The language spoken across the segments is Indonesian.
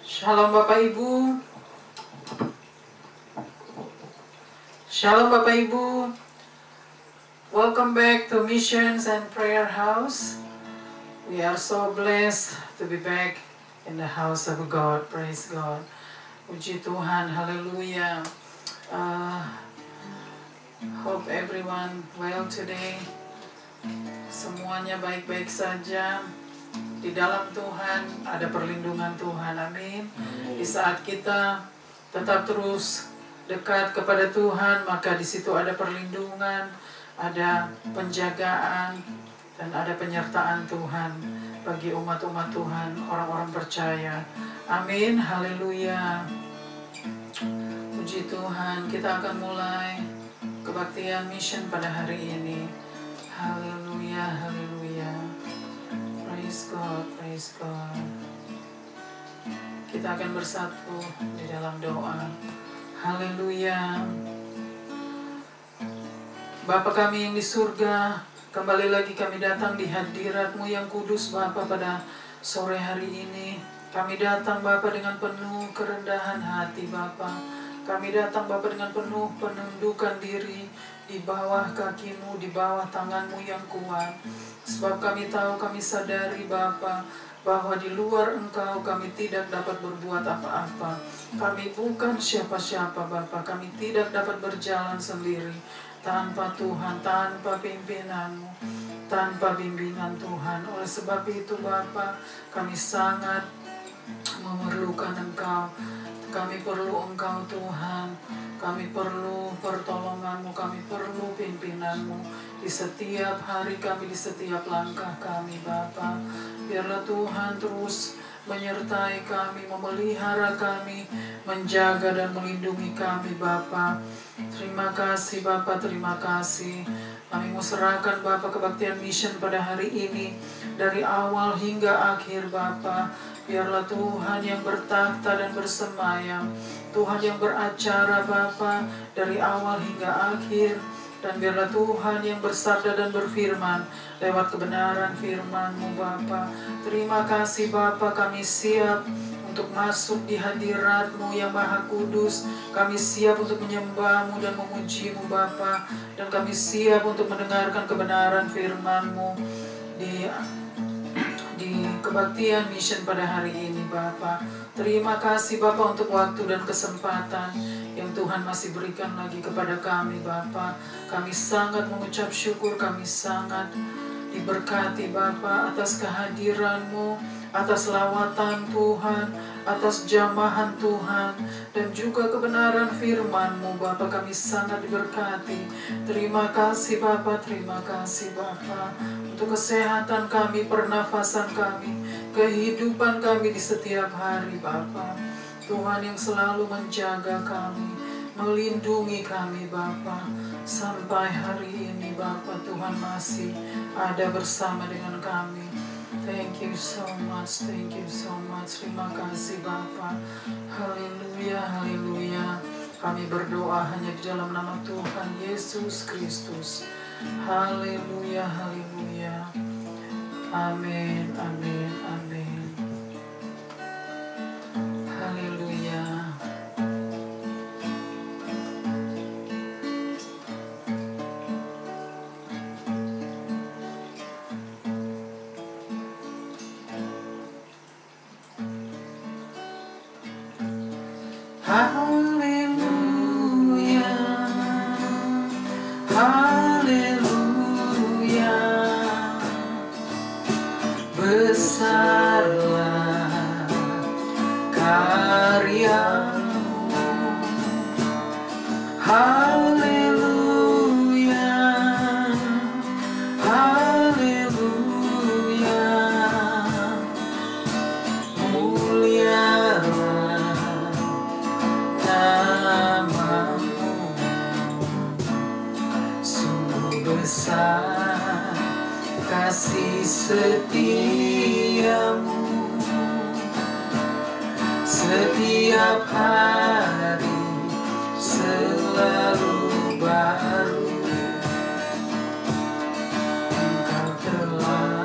Shalom Bapak Ibu. Shalom Bapak Ibu. Welcome back to Missions and Prayer House. We are so blessed to be back in the house of God. Praise God. Puji Tuhan. Haleluya. Hope everyone well today. Semuanya baik-baik saja. Di dalam Tuhan ada perlindungan Tuhan, amin. Di saat kita tetap terus dekat kepada Tuhan, maka di situ ada perlindungan, ada penjagaan, dan ada penyertaan Tuhan bagi umat-umat Tuhan, orang-orang percaya. Amin, haleluya. Puji Tuhan, kita akan mulai kebaktian mission pada hari ini. Haleluya, haleluya. Praise God, praise God. Kita akan bersatu di dalam doa. Haleluya. Bapa kami yang di surga, kembali lagi kami datang di hadirat-Mu yang kudus Bapa pada sore hari ini. Kami datang Bapa dengan penuh kerendahan hati Bapa. Kami datang Bapa dengan penuh penundukan diri di bawah kaki-Mu, di bawah tangan-Mu yang kuat. Sebab kami tahu, kami sadari Bapa, bahwa di luar Engkau kami tidak dapat berbuat apa-apa. Kami bukan siapa-siapa Bapa, kami tidak dapat berjalan sendiri tanpa Tuhan, tanpa pimpinan-Mu, tanpa bimbingan Tuhan. Oleh sebab itu Bapa, kami sangat memerlukan Engkau. Kami perlu Engkau Tuhan. Kami perlu pertolongan-Mu, kami perlu pimpinan-Mu di setiap hari kami, di setiap langkah kami Bapa. Biarlah Tuhan terus menyertai kami, memelihara kami, menjaga dan melindungi kami Bapa. Terima kasih Bapa, terima kasih. Kami mau serahkan Bapa kebaktian mission pada hari ini, dari awal hingga akhir Bapa. Biarlah Tuhan yang bertakhta dan bersemayam, Tuhan yang beracara Bapa dari awal hingga akhir. Dan biarlah Tuhan yang bersabda dan berfirman lewat kebenaran firman-Mu Bapa. Terima kasih Bapa, kami siap untuk masuk di hadirat-Mu yang Maha Kudus. Kami siap untuk menyembah-Mu dan memuji-Mu Bapa. Dan kami siap untuk mendengarkan kebenaran firman-Mu di kebaktian mission pada hari ini Bapa. Terima kasih Bapa untuk waktu dan kesempatan yang Tuhan masih berikan lagi kepada kami Bapa. Kami sangat mengucap syukur, kami sangat diberkati Bapa atas kehadiran-Mu, atas lawatan Tuhan, atas jamahan Tuhan, dan juga kebenaran firman-Mu Bapa. Kami sangat diberkati. Terima kasih Bapa, terima kasih Bapa untuk kesehatan kami, pernafasan kami, kehidupan kami di setiap hari Bapa. Tuhan yang selalu menjaga kami, melindungi kami Bapa. Sampai hari ini Bapa, Tuhan masih ada bersama dengan kami. Thank you so much, thank you so much. Terima kasih Bapa. Haleluya, haleluya. Kami berdoa hanya di dalam nama Tuhan Yesus Kristus. Haleluya, haleluya. Amin, amin, amin. Haleluya. Haleluya. Haleluya. Besarlah karya-Mu. Haleluya. Haleluya. Mulialah nama-Mu. Sungguh besar kasih setia-Mu. Setiap hari selalu baru. Engkau telah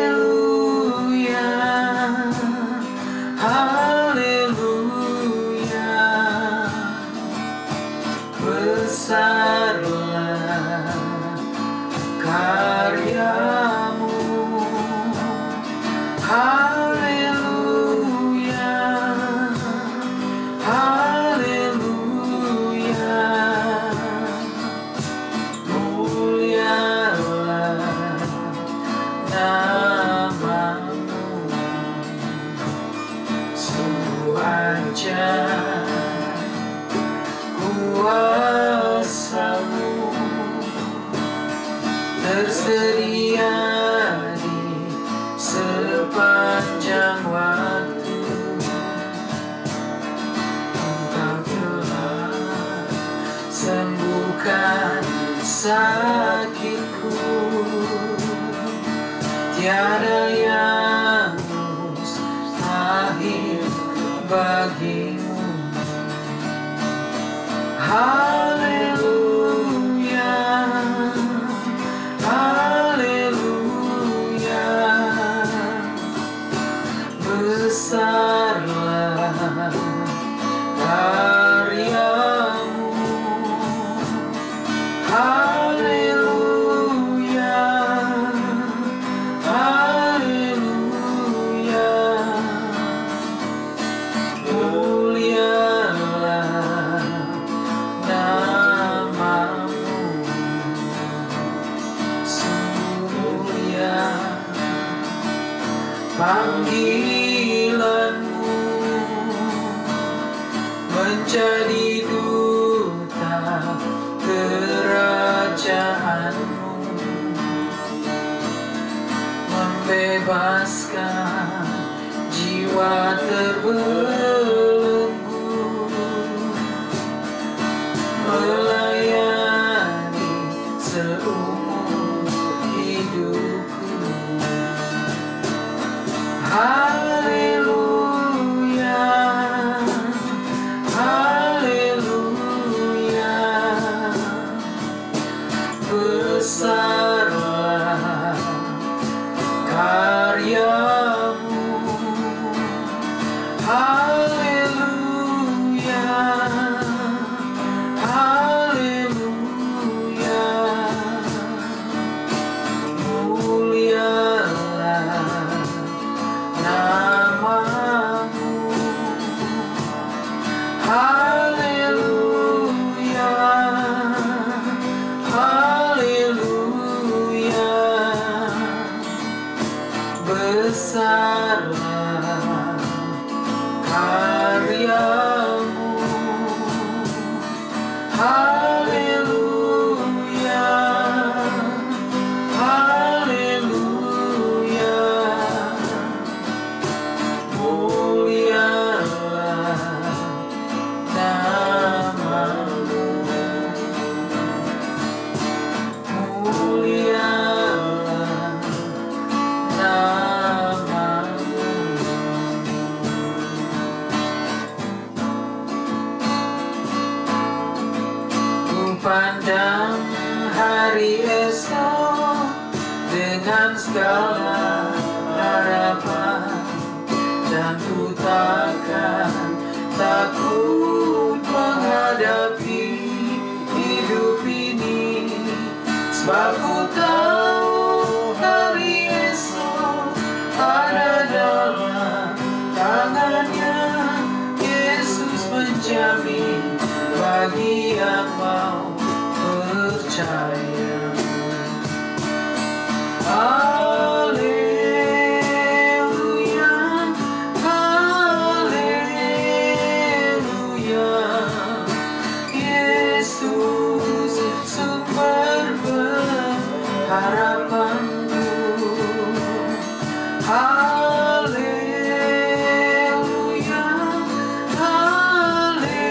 Haleluya, haleluya, besarlah karyamu. Haleluya, haleluya, mulialah namamu. Sungguh ajaib kuasamu, tersedia di sepanjang waktu. Engkau telah sembuhkan sakitku, tiada yang mustahil bagimu. Haleluya, haleluya, besarlah karyamu. Haleluya, haleluya, mulialah namamu. Sungguh mulia panggilanmu, menjadi duta kerajaanmu, membebaskan jiwa terbelenggu, melayani seumur hidupku. Haleluya, haleluya, besarlah karyamu. Haleluya, haleluya, mulialah namamu. Haleluya, haleluya, besarlah karyamu. Haleluya, haleluya, mulialah namamu. Mulialah namamu. Ku pandang hari esok dengan segala harapan, dan ku takkan takut menghadapi hidup ini, sebab ku tahu hari esok ada dalam tangannya. Yesus menjamin bagi yang mau percaya. Haleluya, haleluya, Yesus sumber pengharapanku. Haleluya, haleluya,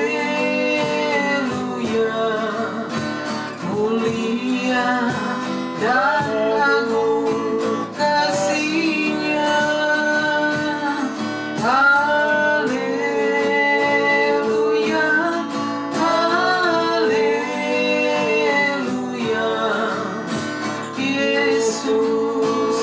mulia dan agung kasih-Nya. Haleluya, haleluya, Yesus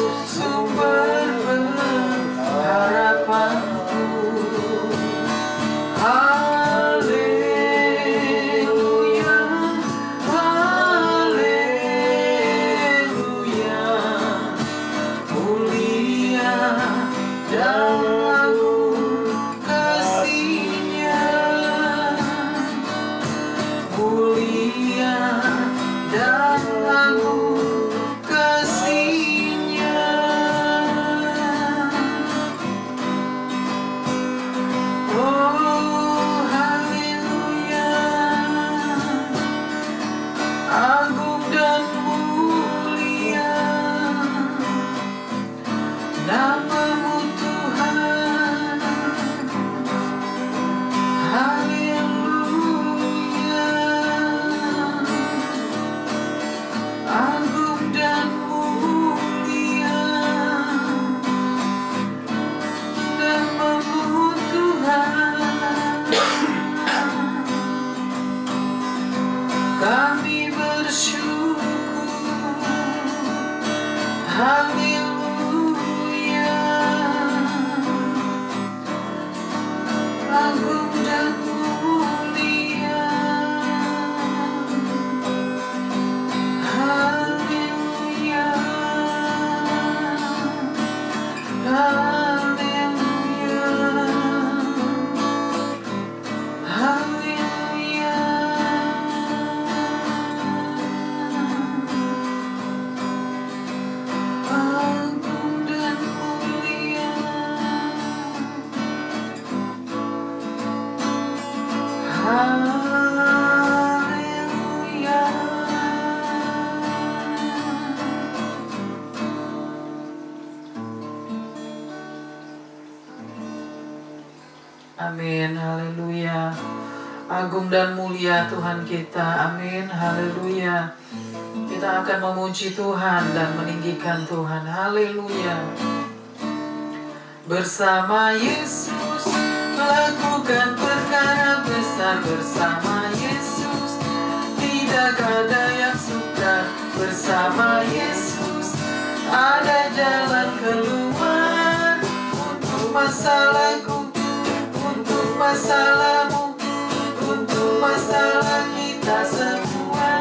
Haleluya, agung dan mulia. Haleluya, haleluya, haleluya. Agung dan mulia. Haleluya. Amin, haleluya. Agung dan mulia Tuhan kita, amin, haleluya. Kita akan memuji Tuhan dan meninggikan Tuhan, haleluya. Bersama Yesus melakukan perkara besar, bersama Yesus tidak ada yang sukar, bersama Yesus ada jalan keluar untuk masalahku, untuk masalahmu, untuk masalah kita semua.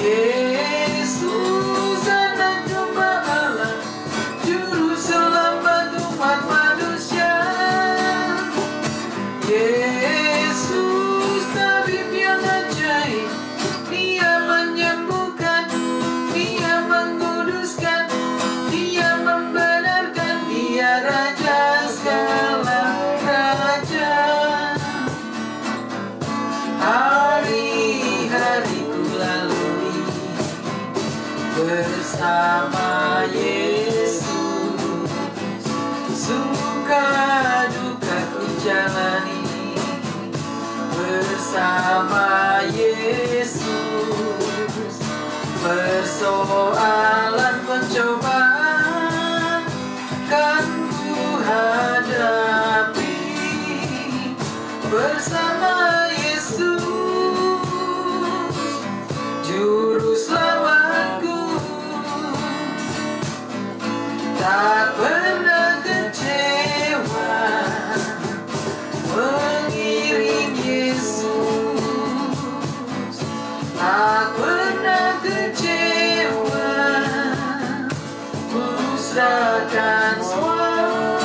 Yesus anak domba Allah, juru selamat umat manusia. Yesus tabib yang ajaib, Dia menyembuhkan, Dia menguduskan, Dia membenarkan, Dia Raja segala raja. Hari-hariku lalui bersama Yesus, suka duka ku jalani bersama Yesus. Persoalan pencobaan kan ku hadapi bersama Yesus, juru selamatku. Tak pernah kecewa mengiring Yesus, tak pernah kecewa ku serahkan semua,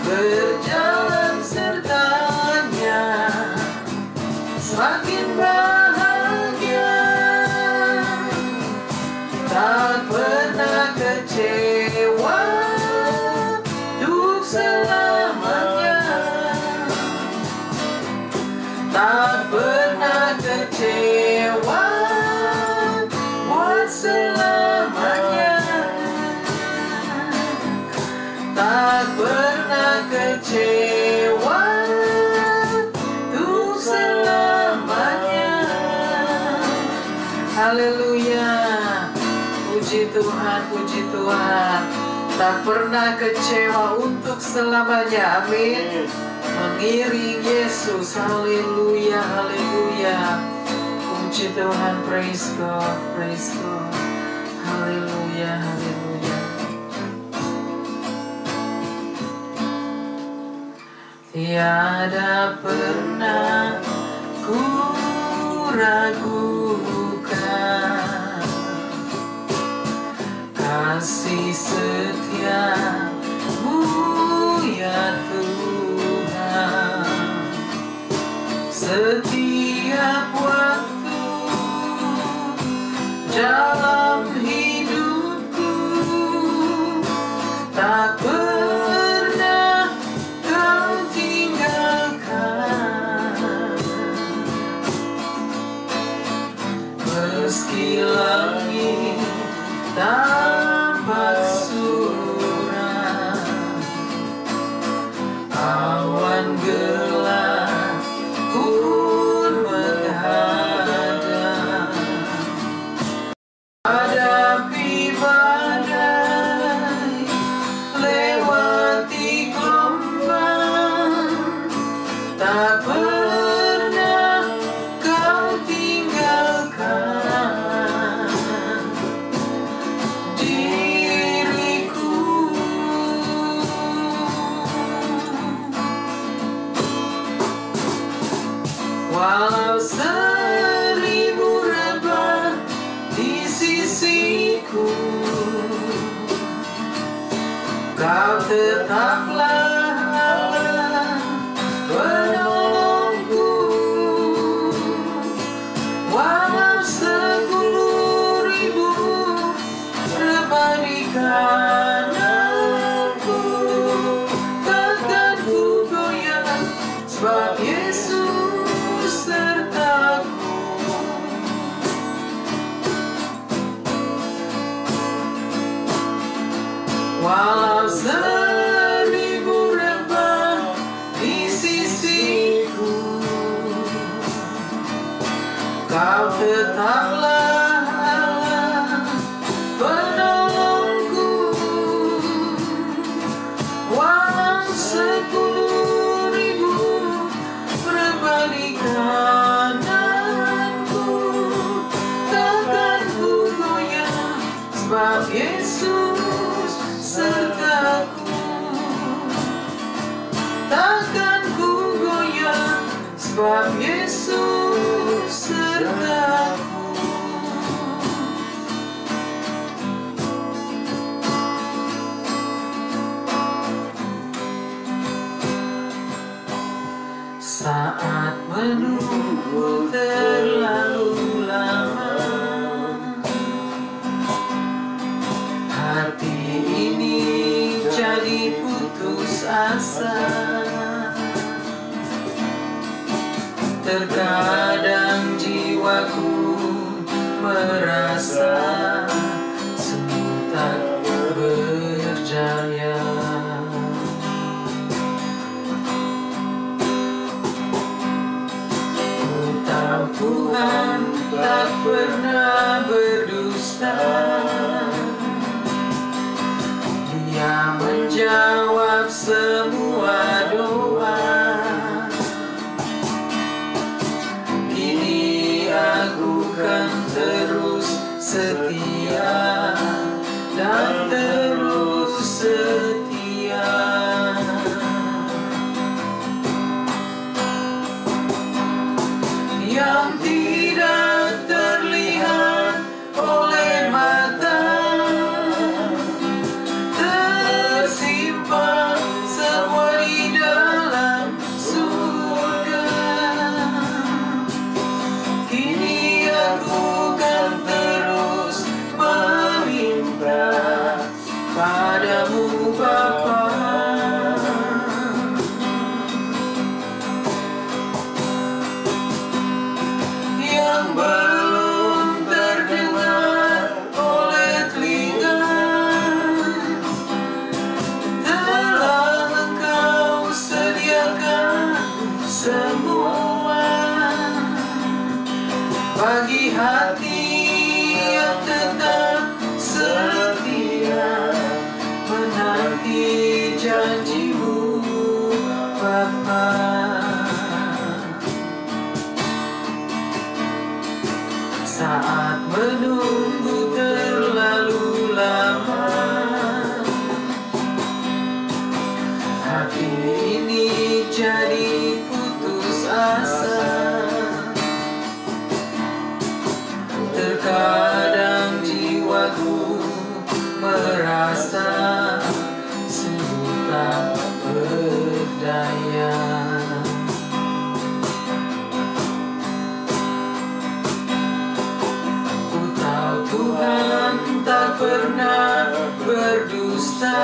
berjalan sertanya semakin bahagia, tak pernah kecewa untuk selamanya, tak pernah kecewa buat selamanya, tak pernah kecewa untuk selamanya. Haleluya, puji Tuhan, puji Tuhan. Tak pernah kecewa untuk selamanya, amin. Mengiring Yesus, haleluya, haleluya. Puji Tuhan, praise God, praise God. Haleluya, haleluya. Tiada pernah ku ragukan kasih setiamu ya Tuhan. Setiap waktu dalam hidupku tak pernah kau tinggalkan. Meski langit tampak suram, awan gelap pun menghadap, hadapi badai, lewati gelombang, tak pernah kau tinggalkan. Kau tetaplah Allah penolongku, walau 10.000 rebah di kananku, takkan ku goyah, sebab Yesus sertaku. Walau 1000 rebah di sisiku, Kau tetaplah Allah penolongku, walau 10.000 rebah di kananku, takkan ku goyah, sebab Yesus sertaku. Takkan ku goyah, sebab Yesus sertaku. Saat menunggu terlalu lama, hati ini jadi putus asa. Terkadang jiwaku merasa semua tak berjaya. Ku tahu Tuhan tak pernah berdusta, Dia menjawab semua doa. Kini aku kan terus setia dan terus setia. Yang tidak terlihat oleh mata, tersimpan semua di dalam surga. Kini aku kan terus meminta padamu Bapa. Yang belum terdengar oleh telinga, telah Engkau sediakan semua bagi hati yang tetap setia menanti janji-Mu Bapa. Saat menunggu terlalu lama, hati ini jadi putus asa. Terkadang jiwaku merasa sungguh tak berdaya. Ku tahu Tuhan tak pernah berdusta,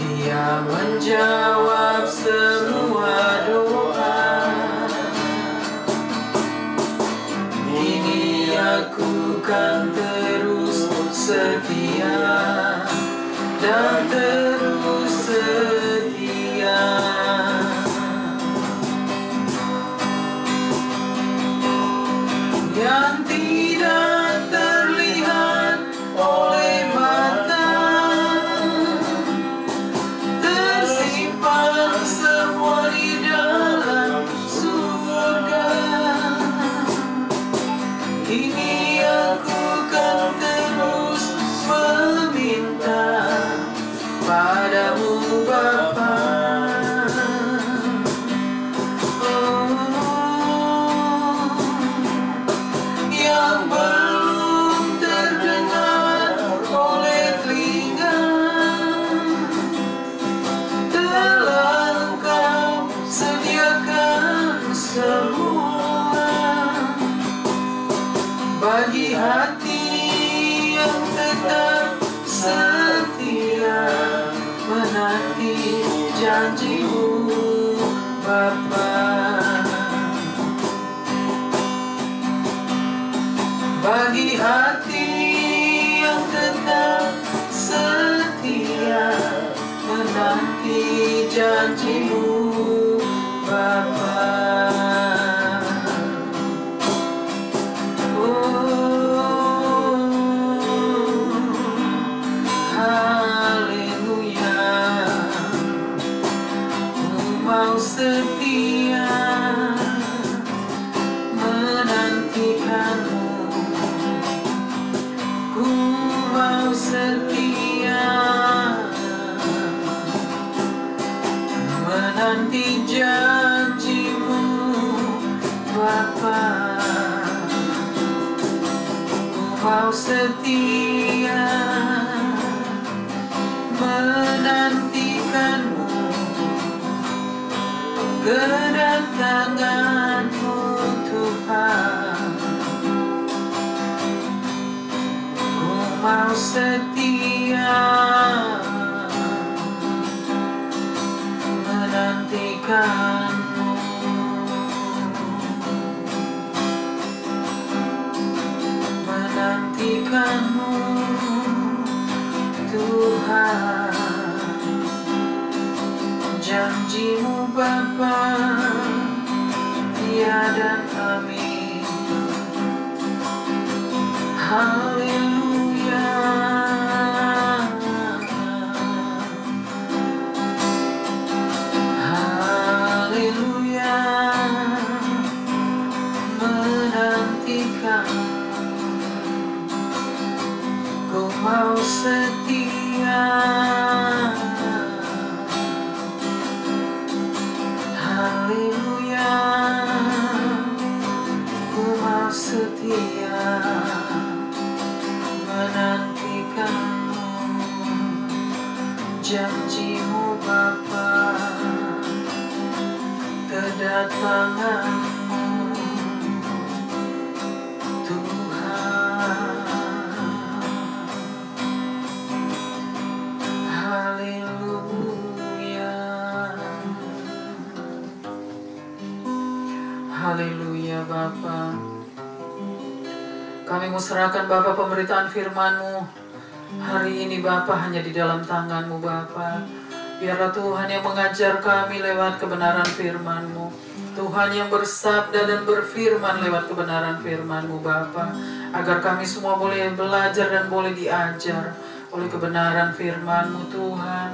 Dia menjawab semua doa. Ini aku kan terus setia dan terus setia. Yang tidak terlihat oleh mata, tersimpan semua di dalam surga. Kini aku kan terus meminta padamu Bapa. Yang bagi hati yang tetap setia menanti janji-Mu Bapa. Bagi hati yang tetap setia menanti janji-Mu Bapa. Setia menantikan-Mu, ku mau setia menanti janji-Mu Bapa. Ku mau setia menantikan-Mu, kedatangan-Mu Tuhan. Ku mau setia menantikan-Mu, menantikan-Mu Tuhan. Janji-Mu Bapa, ya dan amin. Haleluya. Haleluya. Menantikan, ku mau setia. Haleluya, ku mau setia menantikan-Mu, janji-Mu Bapa, kedatangan-Mu Tuhan. Haleluya. Haleluya Bapa. Kami mau serahkan Bapa pemberitaan firman-Mu hari ini Bapa, hanya di dalam tangan-Mu Bapa. Biarlah Tuhan yang mengajar kami lewat kebenaran firman-Mu, Tuhan yang bersabda dan berfirman lewat kebenaran firman-Mu Bapa, agar kami semua boleh belajar dan boleh diajar oleh kebenaran firman-Mu Tuhan.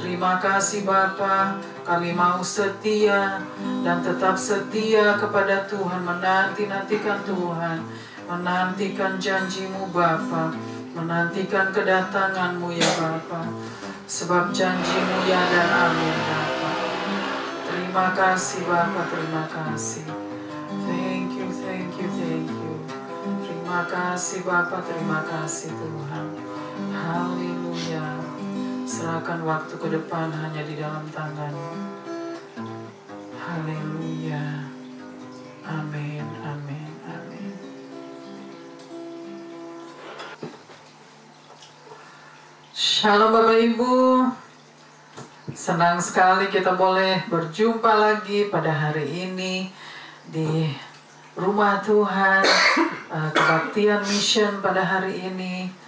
Terima kasih Bapa, kami mau setia dan tetap setia kepada Tuhan, menanti-nantikan Tuhan, menantikan janji-Mu Bapa, menantikan kedatangan-Mu ya Bapa, sebab janji-Mu ya dan amin Bapa. Terima kasih Bapa, terima kasih. Thank you, thank you, thank you. Terima kasih Bapa, terima kasih Tuhan. Haleluya. Serahkan waktu ke depan hanya di dalam tangan-Mu. Haleluya. Amin, amin, amin. Shalom Bapak Ibu. Senang sekali kita boleh berjumpa lagi pada hari ini di rumah Tuhan, kebaktian mission pada hari ini.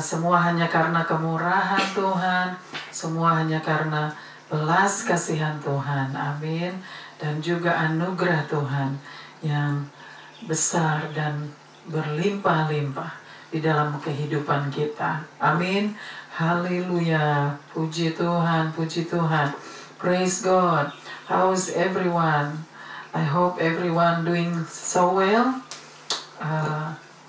Semua hanya karena kemurahan Tuhan, semua hanya karena belas kasihan Tuhan, amin. Dan juga anugerah Tuhan yang besar dan berlimpah-limpah di dalam kehidupan kita, amin. Haleluya, puji Tuhan, puji Tuhan. Praise God. How's everyone? I hope everyone doing so well.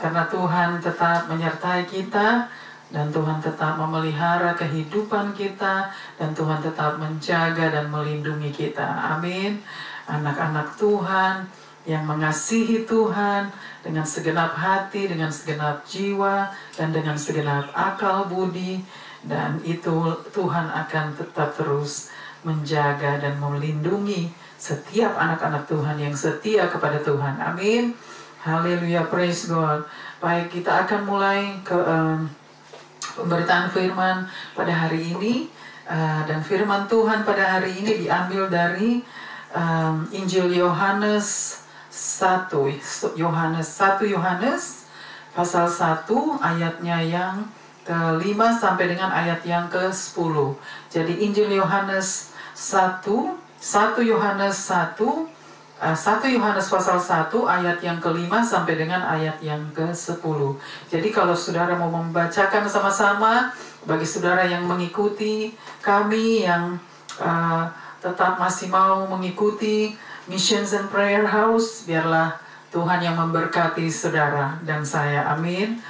Karena Tuhan tetap menyertai kita, dan Tuhan tetap memelihara kehidupan kita, dan Tuhan tetap menjaga dan melindungi kita. Amin. Anak-anak Tuhan yang mengasihi Tuhan dengan segenap hati, dengan segenap jiwa, dan dengan segenap akal budi, dan itu Tuhan akan tetap terus menjaga dan melindungi setiap anak-anak Tuhan yang setia kepada Tuhan. Amin. Haleluya, praise God. Baik, kita akan mulai ke pemberitaan firman pada hari ini. Dan firman Tuhan pada hari ini diambil dari Injil Yohanes 1 Yohanes pasal 1 ayatnya yang ke-5 sampai dengan ayat yang ke-10. Jadi Injil Yohanes 1 Yohanes pasal 1 ayat yang ke-5 sampai dengan ayat yang ke-10. Jadi kalau saudara mau membacakan sama-sama, bagi saudara yang mengikuti kami, yang tetap masih mau mengikuti Missions and Prayer House, biarlah Tuhan yang memberkati saudara dan saya. Amin.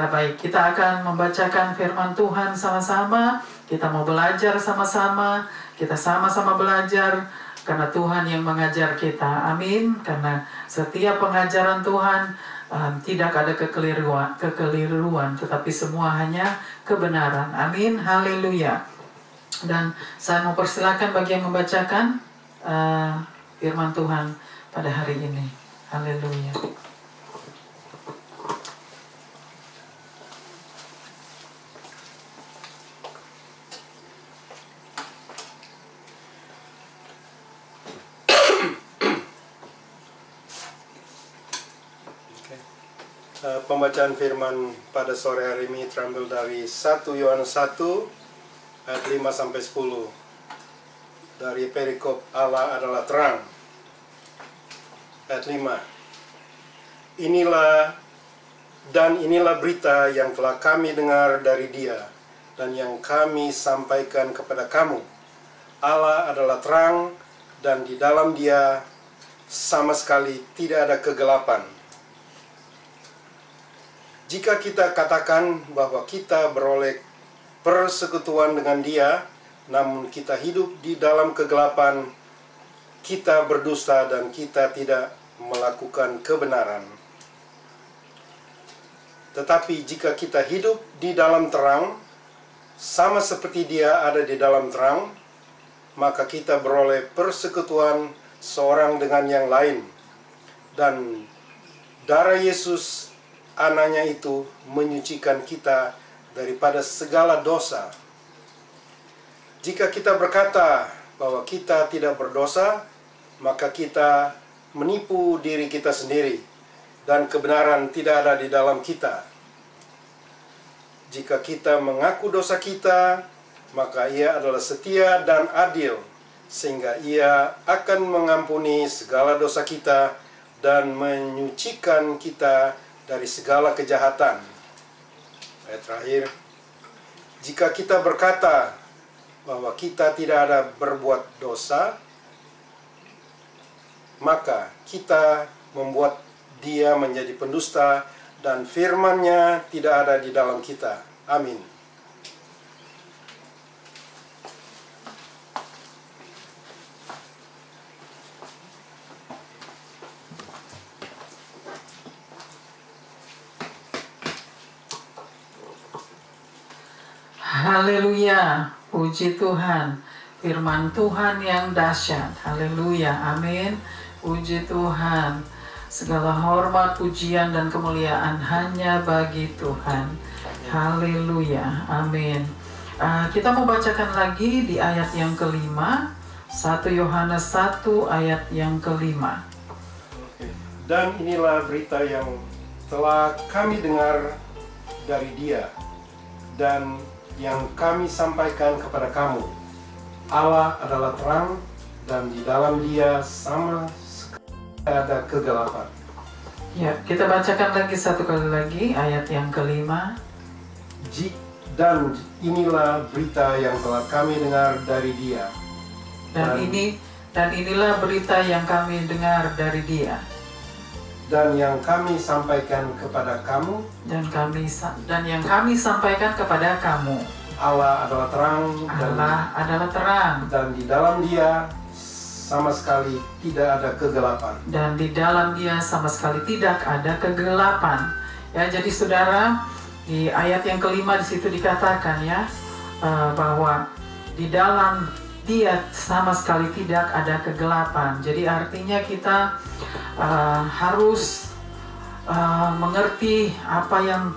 Baik, kita akan membacakan firman Tuhan sama-sama. Kita mau belajar sama-sama. Kita sama-sama belajar karena Tuhan yang mengajar kita. Amin. Karena setiap pengajaran Tuhan tidak ada kekeliruan, tetapi semua hanya kebenaran. Amin. Haleluya. Dan saya mau persilakan bagi yang membacakan firman Tuhan pada hari ini. Haleluya. Pembacaan firman pada sore hari ini terambil dari 1 Yohanes 1 ayat 5 sampai 10. Dari perikop Allah adalah terang. Ayat 5. Inilah berita yang telah kami dengar dari Dia dan yang kami sampaikan kepada kamu. Allah adalah terang dan di dalam Dia sama sekali tidak ada kegelapan. Jika kita katakan bahwa kita beroleh persekutuan dengan Dia, namun kita hidup di dalam kegelapan, kita berdusta dan kita tidak melakukan kebenaran. Tetapi jika kita hidup di dalam terang, sama seperti Dia ada di dalam terang, maka kita beroleh persekutuan seorang dengan yang lain. Dan darah Yesus Anaknya itu menyucikan kita daripada segala dosa. Jika kita berkata bahwa kita tidak berdosa, maka kita menipu diri kita sendiri dan kebenaran tidak ada di dalam kita. Jika kita mengaku dosa kita, maka Ia adalah setia dan adil, sehingga Ia akan mengampuni segala dosa kita dan menyucikan kita dari segala kejahatan. Ayat terakhir, jika kita berkata bahwa kita tidak ada berbuat dosa, maka kita membuat Dia menjadi pendusta dan firman-Nya tidak ada di dalam kita. Amin. Haleluya, puji Tuhan, firman Tuhan yang dahsyat. Haleluya, amin. Puji Tuhan, segala hormat, pujian, dan kemuliaan hanya bagi Tuhan. Haleluya, amin. Kita mau bacakan lagi di ayat yang kelima, 1 Yohanes 1 ayat yang kelima. Dan inilah berita yang telah kami dengar dari Dia dan yang kami sampaikan kepada kamu. Allah adalah terang dan di dalam Dia sama sekali ada kegelapan. Ya, kita bacakan lagi satu kali lagi ayat yang kelima. Dan inilah berita yang telah kami dengar dari Dia. Dan inilah berita yang kami dengar dari Dia. Dan yang kami sampaikan kepada kamu. Dan yang kami sampaikan kepada kamu. Allah adalah terang. Dan di dalam Dia sama sekali tidak ada kegelapan. Dan di dalam Dia sama sekali tidak ada kegelapan. Ya, jadi saudara, di ayat yang kelima di situ dikatakan ya bahwa di dalam Dia sama sekali tidak ada kegelapan. Jadi artinya kita harus mengerti apa yang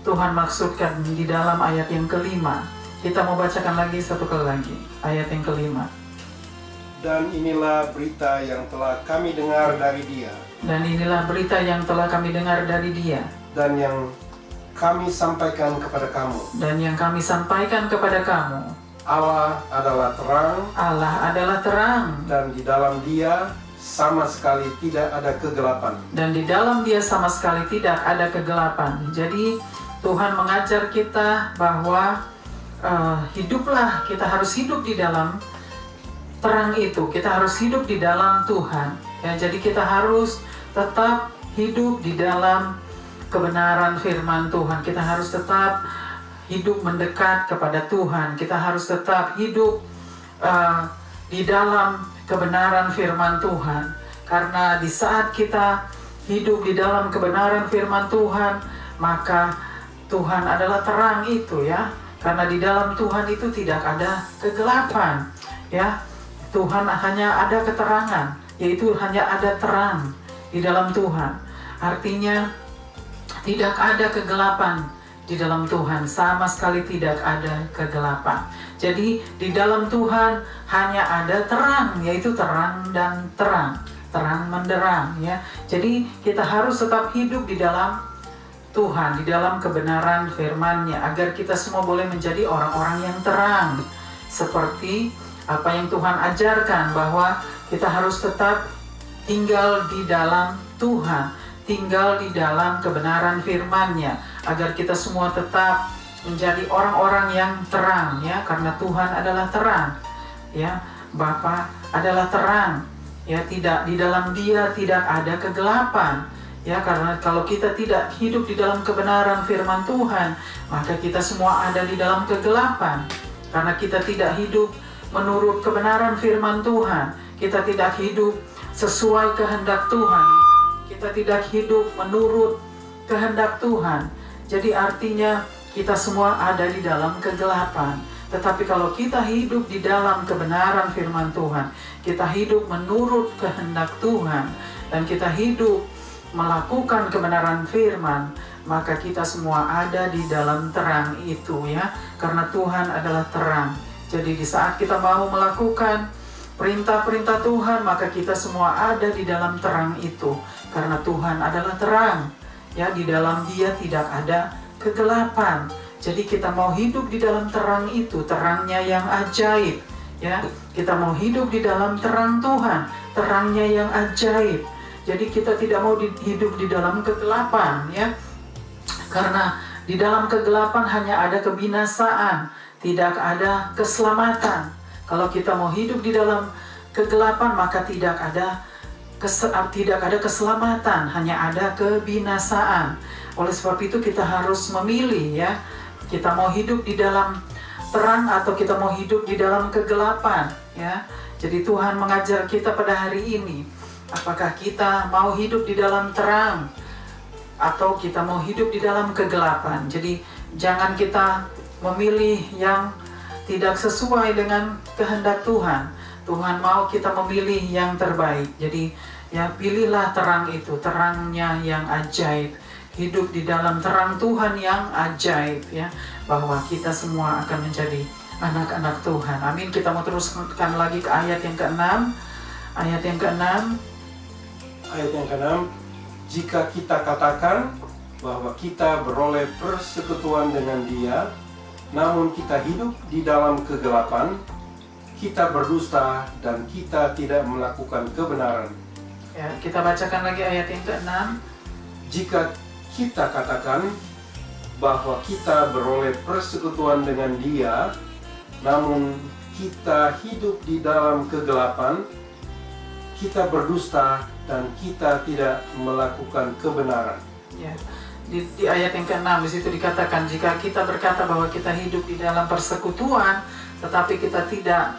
Tuhan maksudkan di dalam ayat yang kelima. Kita mau bacakan lagi satu kali lagi, ayat yang kelima. Dan inilah berita yang telah kami dengar dari Dia. Dan inilah berita yang telah kami dengar dari Dia. Dan yang kami sampaikan kepada kamu. Dan yang kami sampaikan kepada kamu. Allah adalah terang. Allah adalah terang. Dan di dalam Dia sama sekali tidak ada kegelapan. Dan di dalam Dia sama sekali tidak ada kegelapan. Jadi Tuhan mengajar kita bahwa hiduplah, kita harus hidup di dalam terang itu. Kita harus hidup di dalam Tuhan. Ya, jadi kita harus tetap hidup di dalam kebenaran firman Tuhan. Kita harus tetap hidup mendekat kepada Tuhan. Kita harus tetap hidup di dalam kebenaran firman Tuhan. Karena di saat kita hidup di dalam kebenaran firman Tuhan, maka Tuhan adalah terang itu, ya. Karena di dalam Tuhan itu tidak ada kegelapan, ya. Tuhan hanya ada keterangan, yaitu hanya ada terang di dalam Tuhan. Artinya tidak ada kegelapan di dalam Tuhan, sama sekali tidak ada kegelapan. Jadi di dalam Tuhan hanya ada terang, yaitu terang dan terang, terang menderang, ya. Jadi kita harus tetap hidup di dalam Tuhan, di dalam kebenaran firman-Nya, agar kita semua boleh menjadi orang-orang yang terang, seperti apa yang Tuhan ajarkan, bahwa kita harus tetap tinggal di dalam Tuhan, tinggal di dalam kebenaran firman-Nya, agar kita semua tetap menjadi orang-orang yang terang, ya. Karena Tuhan adalah terang, ya. Bapa adalah terang, ya. Tidak, di dalam Dia tidak ada kegelapan. Ya, karena kalau kita tidak hidup di dalam kebenaran firman Tuhan, maka kita semua ada di dalam kegelapan. Karena kita tidak hidup menurut kebenaran firman Tuhan, kita tidak hidup sesuai kehendak Tuhan, kita tidak hidup menurut kehendak Tuhan. Jadi artinya kita semua ada di dalam kegelapan. Tetapi kalau kita hidup di dalam kebenaran firman Tuhan, kita hidup menurut kehendak Tuhan, dan kita hidup melakukan kebenaran firman, maka kita semua ada di dalam terang itu, ya. Karena Tuhan adalah terang. Jadi di saat kita mau melakukan perintah-perintah Tuhan, maka kita semua ada di dalam terang itu. Karena Tuhan adalah terang, ya. Di dalam Dia tidak ada kegelapan. Jadi kita mau hidup di dalam terang itu, terangnya yang ajaib, ya. Kita mau hidup di dalam terang Tuhan, terangnya yang ajaib. Jadi kita tidak mau hidup di dalam kegelapan, ya. Karena di dalam kegelapan hanya ada kebinasaan, tidak ada keselamatan. Kalau kita mau hidup di dalam kegelapan, maka tidak ada keselamatan, hanya ada kebinasaan. Oleh sebab itu kita harus memilih, ya. Kita mau hidup di dalam terang atau kita mau hidup di dalam kegelapan, ya. Jadi Tuhan mengajar kita pada hari ini, apakah kita mau hidup di dalam terang atau kita mau hidup di dalam kegelapan. Jadi jangan kita memilih yang tidak sesuai dengan kehendak Tuhan. Tuhan mau kita memilih yang terbaik. Jadi ya, pilihlah terang itu, terangnya yang ajaib. Hidup di dalam terang Tuhan yang ajaib, ya. Bahwa kita semua akan menjadi anak-anak Tuhan. Amin. Kita mau teruskan lagi ke ayat yang ke-6. Ayat yang ke-6. Ayat yang ke-6, jika kita katakan bahwa kita beroleh persekutuan dengan Dia, namun kita hidup di dalam kegelapan, kita berdusta dan kita tidak melakukan kebenaran. Ya, kita bacakan lagi ayat yang ke-6. Jika kita katakan bahwa kita beroleh persekutuan dengan Dia, namun kita hidup di dalam kegelapan, kita berdusta dan kita tidak melakukan kebenaran. Ya, di ayat yang ke-6 di situ dikatakan, jika kita berkata bahwa kita hidup di dalam persekutuan, tetapi kita tidak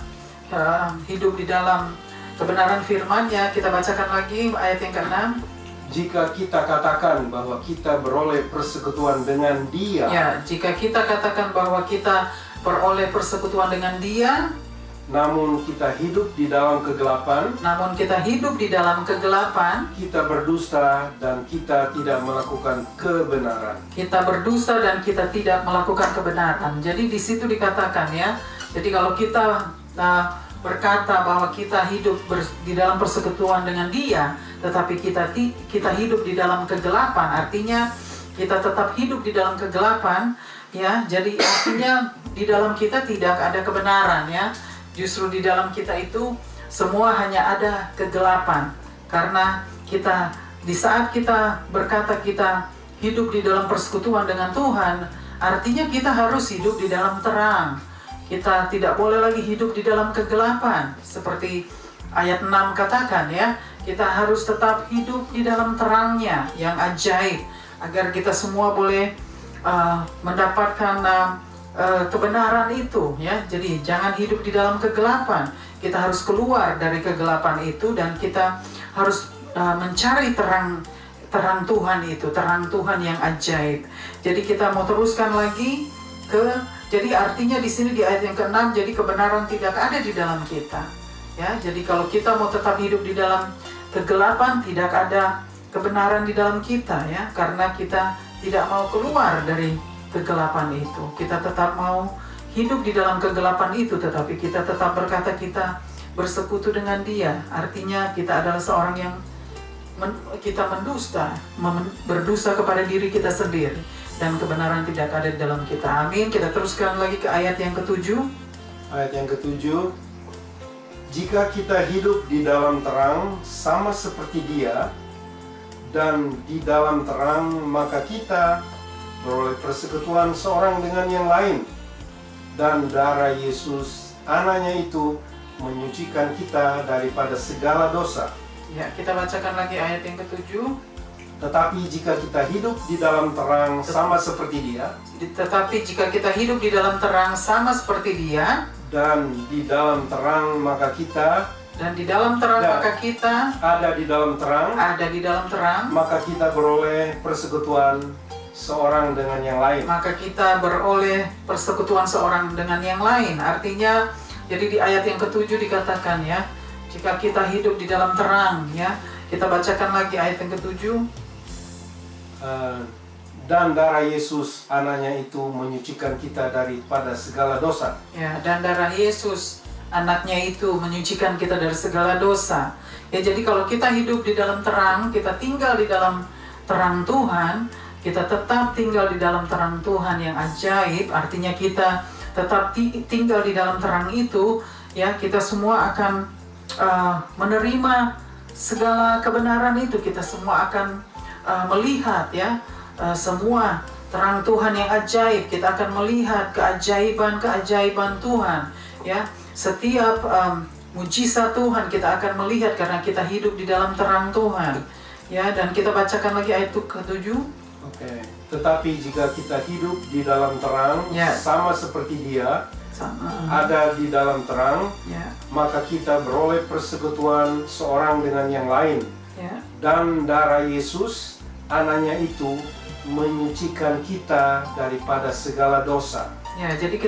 hidup di dalam kebenaran firman-Nya. Kita bacakan lagi ayat yang ke-6. Jika kita katakan bahwa kita beroleh persekutuan dengan Dia, ya, jika kita katakan bahwa kita beroleh persekutuan dengan Dia, namun kita hidup di dalam kegelapan, kita berdusta dan kita tidak melakukan kebenaran. Kita berdusta dan kita tidak melakukan kebenaran. Jadi di situ dikatakan ya. Jadi kalau kita berkata bahwa kita hidup di dalam persekutuan dengan Dia, tetapi kita hidup di dalam kegelapan, artinya kita tetap hidup di dalam kegelapan, ya. Jadi artinya di dalam kita tidak ada kebenaran, ya. Justru di dalam kita itu semua hanya ada kegelapan, karena kita di saat kita berkata kita hidup di dalam persekutuan dengan Tuhan, artinya kita harus hidup di dalam terang. Kita tidak boleh lagi hidup di dalam kegelapan, seperti ayat 6 katakan ya. Kita harus tetap hidup di dalam terangnya yang ajaib, agar kita semua boleh mendapatkan kebenaran itu ya. Jadi jangan hidup di dalam kegelapan. Kita harus keluar dari kegelapan itu dan kita harus mencari terang Tuhan itu, terang Tuhan yang ajaib. Jadi kita mau teruskan lagi jadi artinya di sini di ayat yang ke-6, jadi kebenaran tidak ada di dalam kita. Ya, jadi kalau kita mau tetap hidup di dalam kegelapan, tidak ada kebenaran di dalam kita ya, karena kita tidak mau keluar dari kegelapan itu. Kita tetap mau hidup di dalam kegelapan itu, tetapi kita tetap berkata kita bersekutu dengan Dia. Artinya kita adalah seorang yang kita berdusta kepada diri kita sendiri, dan kebenaran tidak ada di dalam kita. Amin. Kita teruskan lagi ke ayat yang ke-7. Ayat yang ke-7. Jika kita hidup di dalam terang sama seperti Dia, dan di dalam terang, maka kita beroleh persekutuan seorang dengan yang lain, dan darah Yesus anaknya itu menyucikan kita daripada segala dosa. Ya, kita bacakan lagi ayat yang ke-7. Tetapi jika kita hidup di dalam terang sama seperti Dia, tetapi jika kita hidup di dalam terang sama seperti Dia, dan di dalam terang maka kita ada di dalam terang, maka kita beroleh persekutuan seorang dengan yang lain. Artinya, jadi di ayat yang ke-7 dikatakan ya, jika kita hidup di dalam terang ya. Kita bacakan lagi ayat yang ke-7. Dan darah Yesus anaknya itu menyucikan kita daripada segala dosa. Ya, dan darah Yesus anaknya itu menyucikan kita dari segala dosa. Ya, jadi kalau kita hidup di dalam terang, kita tinggal di dalam terang Tuhan, kita tetap tinggal di dalam terang Tuhan yang ajaib, artinya kita tetap tinggal di dalam terang itu, ya, kita semua akan menerima segala kebenaran itu. Kita semua akan melihat ya, semua terang Tuhan yang ajaib. Kita akan melihat keajaiban-keajaiban Tuhan ya. Setiap mujizat Tuhan kita akan melihat karena kita hidup di dalam terang Tuhan ya. Dan kita bacakan lagi ayat ke-7. Oke. Tetapi jika kita hidup di dalam terang ya, sama seperti Dia ada di dalam terang ya, maka kita beroleh persekutuan seorang dengan yang lain ya. Dan darah Yesus anaknya itu menyucikan kita daripada segala dosa. Ya, jadi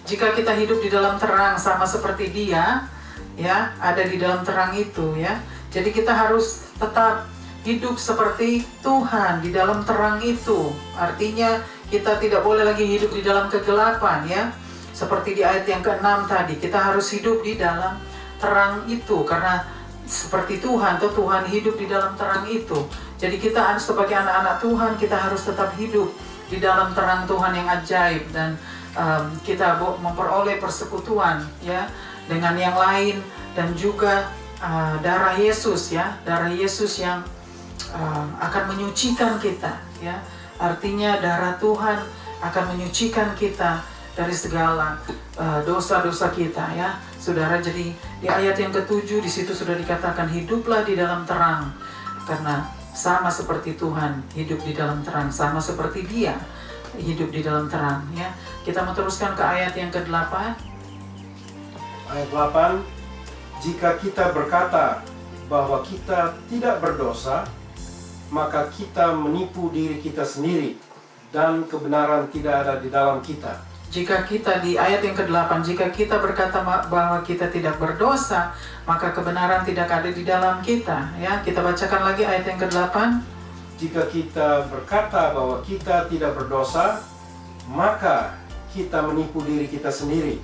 jika kita hidup di dalam terang sama seperti Dia, ya, ada di dalam terang itu, ya. Jadi kita harus tetap hidup seperti Tuhan di dalam terang itu. Artinya kita tidak boleh lagi hidup di dalam kegelapan, ya. Seperti di ayat yang ke-6 tadi, kita harus hidup di dalam terang itu karena seperti Tuhan, atau Tuhan hidup di dalam terang itu. Jadi kita sebagai anak-anak Tuhan, kita harus tetap hidup di dalam terang Tuhan yang ajaib, dan kita memperoleh persekutuan ya dengan yang lain, dan juga darah Yesus ya, darah Yesus yang akan menyucikan kita ya. Artinya darah Tuhan akan menyucikan kita dari segala dosa-dosa kita ya, saudara. Jadi di ayat yang ke-7 di situ sudah dikatakan hiduplah di dalam terang, karena sama seperti Tuhan hidup di dalam terang, sama seperti Dia hidup di dalam terang ya. Kita mau teruskan ke ayat yang ke-8. Ayat 8, jika kita berkata bahwa kita tidak berdosa, maka kita menipu diri kita sendiri dan kebenaran tidak ada di dalam kita. jika kita di ayat yang ke-8, jika kita berkata bahwa kita tidak berdosa, maka kebenaran tidak ada di dalam kita. Ya, kita bacakan lagi ayat yang ke-8. Jika kita berkata bahwa kita tidak berdosa, maka kita menipu diri kita sendiri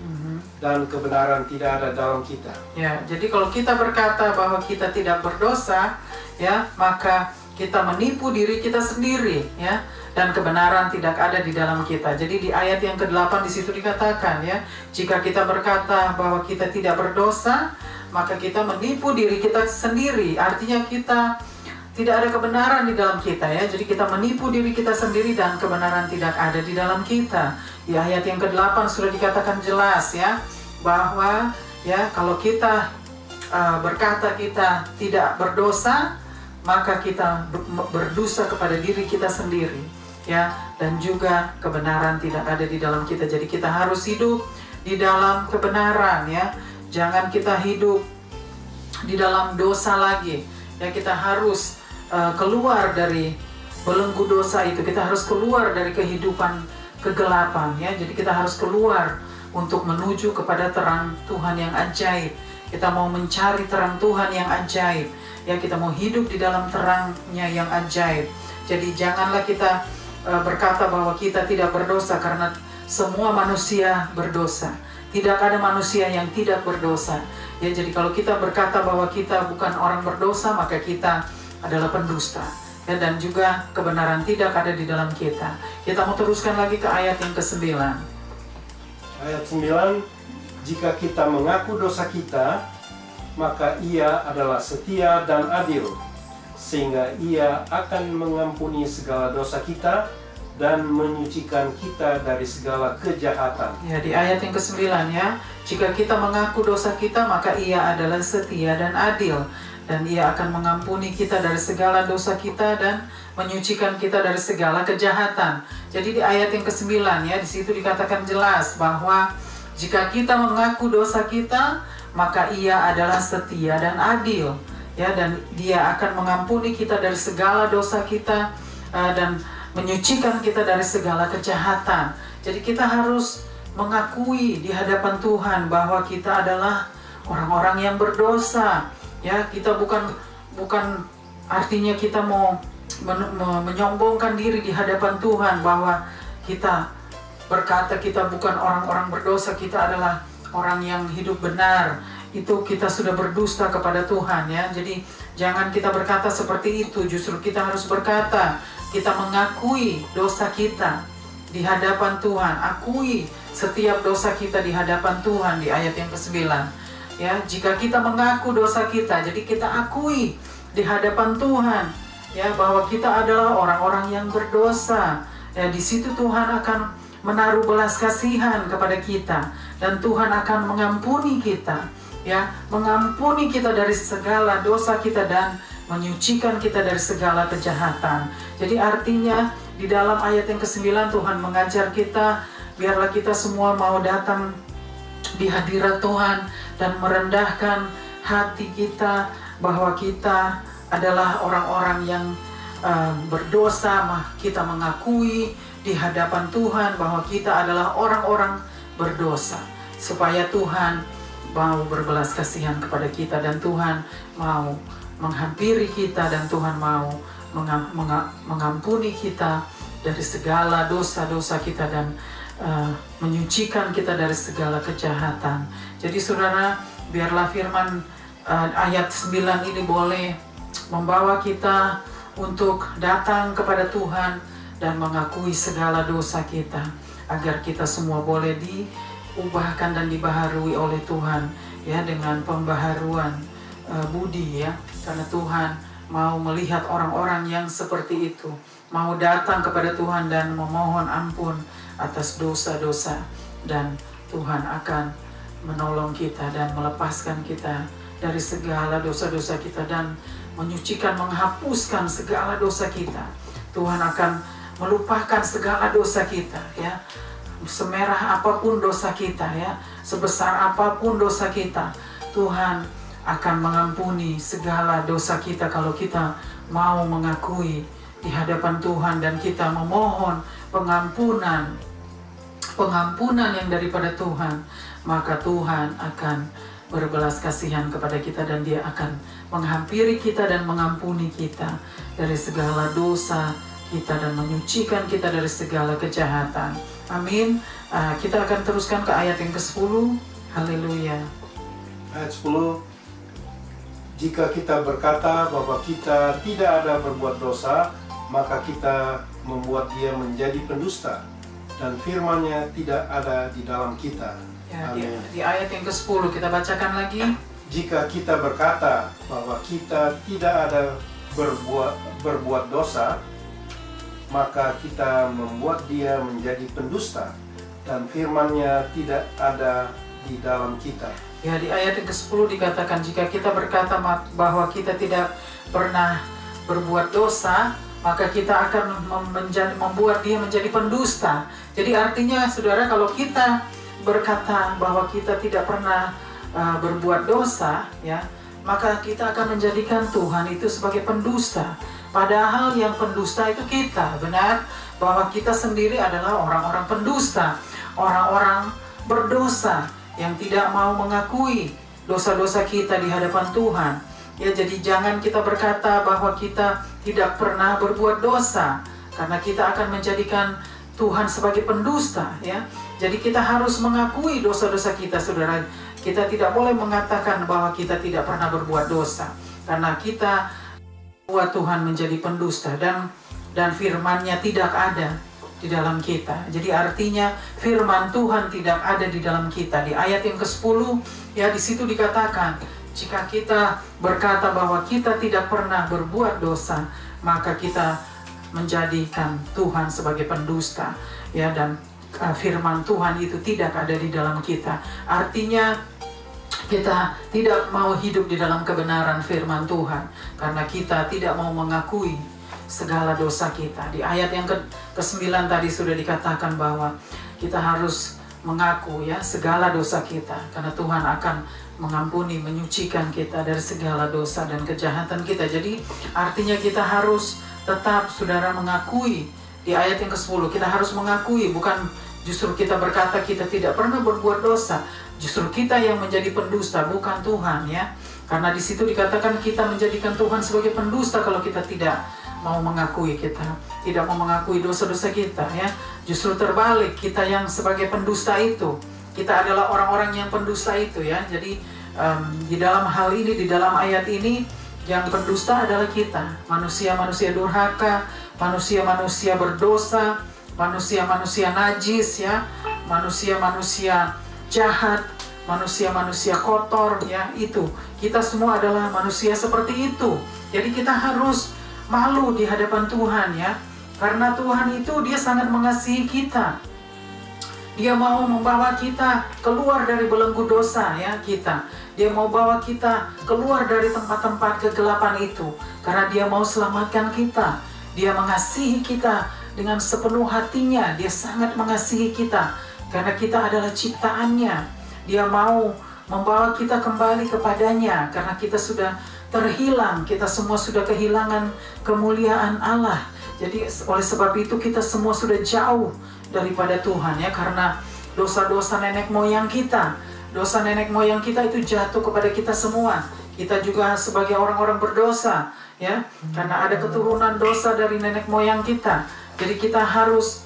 dan kebenaran tidak ada dalam kita. Ya, jadi kalau kita berkata bahwa kita tidak berdosa, ya, maka kita menipu diri kita sendiri, ya, dan kebenaran tidak ada di dalam kita. Jadi di ayat yang ke-8 di situ dikatakan, ya, jika kita berkata bahwa kita tidak berdosa, maka kita menipu diri kita sendiri. Artinya kita tidak ada kebenaran di dalam kita, ya. Jadi kita menipu diri kita sendiri dan kebenaran tidak ada di dalam kita. Di ayat yang ke-8 sudah dikatakan jelas, ya, bahwa, ya, kalau kita berkata kita tidak berdosa, maka kita berdosa kepada diri kita sendiri, ya, dan juga kebenaran tidak ada di dalam kita. Jadi kita harus hidup di dalam kebenaran, ya. Jangan kita hidup di dalam dosa lagi, ya. Kita harus keluar dari belenggu dosa itu. Kita harus keluar dari kehidupan kegelapan, ya. Jadi kita harus keluar untuk menuju kepada terang Tuhan yang ajaib. Kita mau mencari terang Tuhan yang ajaib, ya. Kita mau hidup di dalam terangnya yang ajaib. Jadi janganlah kita berkata bahwa kita tidak berdosa, karena semua manusia berdosa. Tidak ada manusia yang tidak berdosa, ya. Jadi kalau kita berkata bahwa kita bukan orang berdosa, maka kita adalah pendusta, ya, dan juga kebenaran tidak ada di dalam kita. Kita mau teruskan lagi ke ayat yang ke-9. Ayat 9, jika kita mengaku dosa kita, maka Ia adalah setia dan adil, sehingga Ia akan mengampuni segala dosa kita dan menyucikan kita dari segala kejahatan. Ya, di ayat yang ke-9, ya, jika kita mengaku dosa kita, maka Ia adalah setia dan adil, dan Ia akan mengampuni kita dari segala dosa kita dan menyucikan kita dari segala kejahatan. Jadi di ayat yang ke-9, ya, di situ dikatakan jelas bahwa jika kita mengaku dosa kita, maka Ia adalah setia dan adil, ya, dan Dia akan mengampuni kita dari segala dosa kita dan menyucikan kita dari segala kejahatan. Jadi kita harus mengakui di hadapan Tuhan bahwa kita adalah orang-orang yang berdosa, ya. Kita bukan artinya kita mau menyombongkan diri di hadapan Tuhan bahwa kita berkata kita bukan orang-orang berdosa, kita adalah orang yang hidup benar. Itu kita sudah berdusta kepada Tuhan, ya. Jadi jangan kita berkata seperti itu. Justru kita harus berkata, kita mengakui dosa kita di hadapan Tuhan. Akui setiap dosa kita di hadapan Tuhan di ayat yang ke-9. Ya, jika kita mengaku dosa kita, jadi kita akui di hadapan Tuhan, ya, bahwa kita adalah orang-orang yang berdosa. Ya, di situ Tuhan akan menaruh belas kasihan kepada kita, dan Tuhan akan mengampuni kita, ya, mengampuni kita dari segala dosa kita dan menyucikan kita dari segala kejahatan. Jadi artinya di dalam ayat yang ke-9 Tuhan mengajar kita, biarlah kita semua mau datang di hadirat Tuhan dan merendahkan hati kita bahwa kita adalah orang-orang yang berdosa. Kita mengakui di hadapan Tuhan bahwa kita adalah orang-orang berdosa, supaya Tuhan mau berbelas kasihan kepada kita, dan Tuhan mau menghampiri kita, dan Tuhan mau mengampuni kita dari segala dosa-dosa kita dan menyucikan kita dari segala kejahatan. Jadi saudara, biarlah firman ayat 9 ini boleh membawa kita untuk datang kepada Tuhan dan mengakui segala dosa kita, agar kita semua boleh diubahkan dan dibaharui oleh Tuhan, ya, dengan pembaharuan budi, ya, karena Tuhan mau melihat orang-orang yang seperti itu, mau datang kepada Tuhan dan memohon ampun atas dosa-dosa, dan Tuhan akan menolong kita dan melepaskan kita dari segala dosa-dosa kita dan menyucikan, menghapuskan segala dosa kita. Tuhan akan melupakan segala dosa kita, ya, semerah apapun dosa kita, ya, sebesar apapun dosa kita, Tuhan akan mengampuni segala dosa kita kalau kita mau mengakui di hadapan Tuhan dan kita memohon pengampunan pengampunan yang daripada Tuhan, maka Tuhan akan berbelas kasihan kepada kita dan Dia akan menghampiri kita dan mengampuni kita dari segala dosa kita dan menyucikan kita dari segala kejahatan. Amin. Kita akan teruskan ke ayat yang ke-10. Haleluya. Ayat 10. Jika kita berkata bahwa kita tidak ada berbuat dosa, maka kita membuat Dia menjadi pendusta, dan firman-Nya tidak ada di dalam kita. Ya, di ayat yang ke-10 kita bacakan lagi. Jika kita berkata bahwa kita tidak ada berbuat dosa, maka kita membuat Dia menjadi pendusta, dan firman-Nya tidak ada di dalam kita. Ya, di ayat yang ke-10 dikatakan jika kita berkata bahwa kita tidak pernah berbuat dosa, maka kita akan membuat Dia menjadi pendusta. Jadi artinya saudara, kalau kita berkata bahwa kita tidak pernah berbuat dosa, ya, maka kita akan menjadikan Tuhan itu sebagai pendusta. Padahal yang pendusta itu kita, benar? Bahwa kita sendiri adalah orang-orang pendusta, orang-orang berdosa yang tidak mau mengakui dosa-dosa kita di hadapan Tuhan. Ya, jadi jangan kita berkata bahwa kita tidak pernah berbuat dosa, karena kita akan menjadikan Tuhan sebagai pendusta, ya. Jadi kita harus mengakui dosa-dosa kita, saudara. Kita tidak boleh mengatakan bahwa kita tidak pernah berbuat dosa, karena kita buat Tuhan menjadi pendusta dan firman-Nya tidak ada di dalam kita. Jadi artinya firman Tuhan tidak ada di dalam kita. Di ayat yang ke-10, ya, di situ dikatakan jika kita berkata bahwa kita tidak pernah berbuat dosa, maka kita menjadikan Tuhan sebagai pendusta, ya, dan firman Tuhan itu tidak ada di dalam kita. Artinya kita tidak mau hidup di dalam kebenaran firman Tuhan karena kita tidak mau mengakui segala dosa kita. Di ayat yang ke-9 tadi sudah dikatakan bahwa kita harus mengaku, ya, segala dosa kita, karena Tuhan akan mengampuni, menyucikan kita dari segala dosa dan kejahatan kita. Jadi artinya kita harus tetap, saudara, mengakui. Di ayat yang ke-10 kita harus mengakui, bukan justru kita berkata kita tidak pernah berbuat dosa. Justru kita yang menjadi pendusta, bukan Tuhan, ya. Karena di situ dikatakan kita menjadikan Tuhan sebagai pendusta kalau kita tidak mau mengakui, kita tidak mau mengakui dosa-dosa kita, ya. Justru terbalik, kita yang sebagai pendusta itu, kita adalah orang-orang yang pendusta itu, ya. Jadi di dalam hal ini, di dalam ayat ini, yang pendusta adalah kita, manusia-manusia durhaka, manusia-manusia berdosa, manusia-manusia najis, ya, manusia-manusia jahat, manusia-manusia kotor, ya, itu kita semua adalah manusia seperti itu. Jadi kita harus malu di hadapan Tuhan, ya, karena Tuhan itu Dia sangat mengasihi kita. Dia mau membawa kita keluar dari belenggu dosa, ya, kita. Dia mau bawa kita keluar dari tempat-tempat kegelapan itu karena Dia mau selamatkan kita. Dia mengasihi kita dengan sepenuh hatinya. Dia sangat mengasihi kita karena kita adalah ciptaannya. Dia mau membawa kita kembali kepadanya karena kita sudah terhilang, kita semua sudah kehilangan kemuliaan Allah. Jadi oleh sebab itu kita semua sudah jauh daripada Tuhan, ya, karena dosa-dosa nenek moyang kita. Dosa nenek moyang kita itu jatuh kepada kita semua. Kita juga sebagai orang-orang berdosa, ya, karena ada keturunan dosa dari nenek moyang kita. Jadi kita harus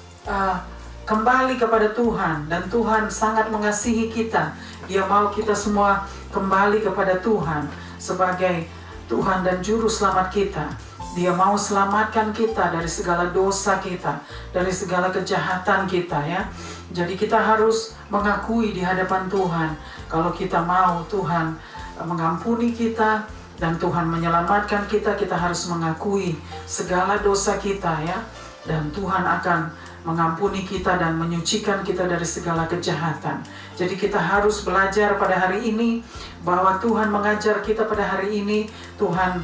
kembali kepada Tuhan, dan Tuhan sangat mengasihi kita. Dia mau kita semua kembali kepada Tuhan sebagai Tuhan dan Juru Selamat kita. Dia mau selamatkan kita dari segala dosa kita, dari segala kejahatan kita, ya. Jadi kita harus mengakui di hadapan Tuhan. Kalau kita mau Tuhan mengampuni kita dan Tuhan menyelamatkan kita, kita harus mengakui segala dosa kita, ya. Dan Tuhan akan mengampuni kita dan menyucikan kita dari segala kejahatan. Jadi kita harus belajar pada hari ini bahwa Tuhan mengajar kita pada hari ini. Tuhan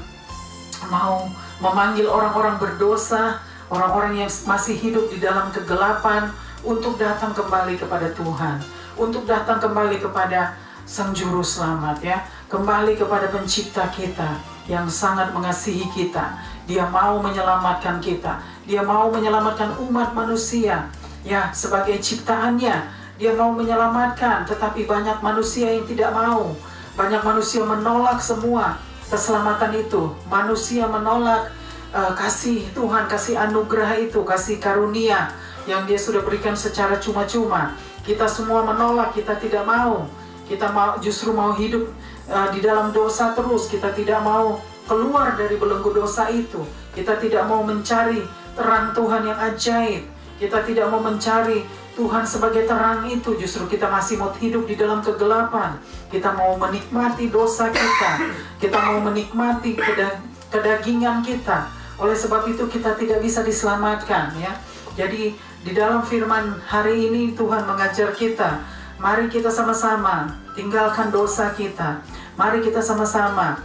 mau memanggil orang-orang berdosa, orang-orang yang masih hidup di dalam kegelapan, untuk datang kembali kepada Tuhan, untuk datang kembali kepada Sang Juru Selamat, ya, kembali kepada Pencipta kita yang sangat mengasihi kita. Dia mau menyelamatkan kita. Dia mau menyelamatkan umat manusia ya sebagai ciptaannya. Dia mau menyelamatkan, tetapi banyak manusia yang tidak mau. Banyak manusia menolak semua keselamatan itu. Manusia menolak kasih Tuhan, kasih anugerah itu, kasih karunia yang Dia sudah berikan secara cuma-cuma. Kita semua menolak, kita tidak mau. Kita justru mau hidup di dalam dosa terus. Kita tidak mau keluar dari belenggu dosa itu. Kita tidak mau mencari terang Tuhan yang ajaib. Kita tidak mau mencari Tuhan sebagai terang itu. Justru kita masih mau hidup di dalam kegelapan. Kita mau menikmati dosa kita. Kita mau menikmati kedagingan kita. Oleh sebab itu kita tidak bisa diselamatkan, ya. Jadi di dalam firman hari ini Tuhan mengajar kita, mari kita sama-sama tinggalkan dosa kita. Mari kita sama-sama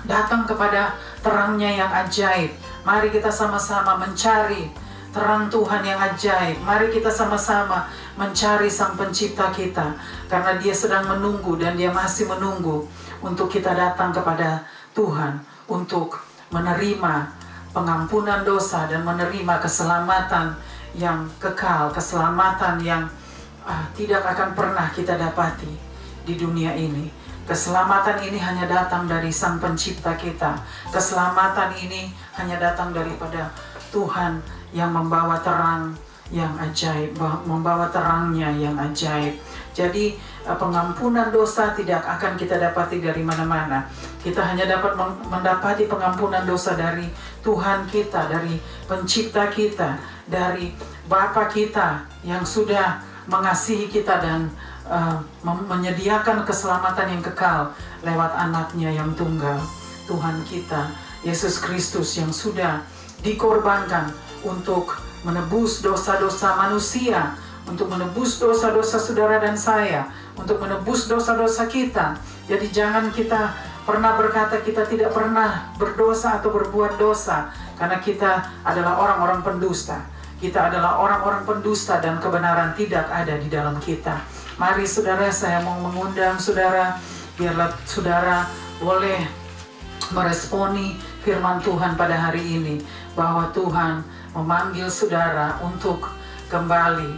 datang kepada terangnya yang ajaib. Mari kita sama-sama mencari terang Tuhan yang ajaib. Mari kita sama-sama mencari Sang Pencipta kita, karena Dia sedang menunggu dan Dia masih menunggu untuk kita datang kepada Tuhan, untuk menerima pengampunan dosa dan menerima keselamatan yang kekal, keselamatan yang tidak akan pernah kita dapati di dunia ini. Keselamatan ini hanya datang dari Sang Pencipta kita. Keselamatan ini hanya datang daripada Tuhan yang membawa terang yang ajaib, membawa terangnya yang ajaib. Jadi pengampunan dosa tidak akan kita dapati dari mana-mana. Kita hanya dapat mendapati pengampunan dosa dari Tuhan kita, dari Pencipta kita, dari Bapa kita yang sudah mengasihi kita dan menyediakan keselamatan yang kekal lewat anaknya yang tunggal, Tuhan kita Yesus Kristus, yang sudah dikorbankan untuk menebus dosa-dosa manusia, untuk menebus dosa-dosa saudara dan saya, untuk menebus dosa-dosa kita. Jadi jangan kita pernah berkata kita tidak pernah berdosa atau berbuat dosa, karena kita adalah orang-orang pendusta. Kita adalah orang-orang pendusta dan kebenaran tidak ada di dalam kita. Mari saudara, saya mau mengundang saudara, biarlah saudara boleh meresponi firman Tuhan pada hari ini, bahwa Tuhan memanggil saudara untuk kembali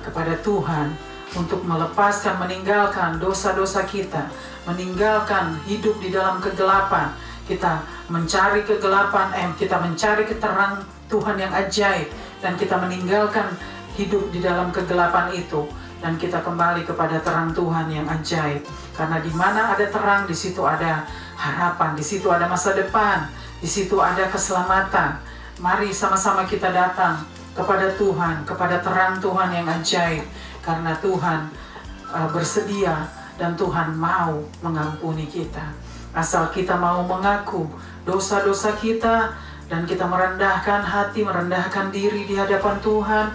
kepada Tuhan, untuk melepaskan, meninggalkan dosa-dosa kita, meninggalkan hidup di dalam kegelapan. Kita mencari kegelapan, kita mencari keterang Tuhan yang ajaib, dan kita meninggalkan hidup di dalam kegelapan itu, dan kita kembali kepada terang Tuhan yang ajaib. Karena di mana ada terang, di situ ada harapan, di situ ada masa depan, di situ ada keselamatan. Mari sama-sama kita datang kepada Tuhan, kepada terang Tuhan yang ajaib, karena Tuhan bersedia dan Tuhan mau mengampuni kita. Asal kita mau mengaku dosa-dosa kita dan kita merendahkan hati, merendahkan diri di hadapan Tuhan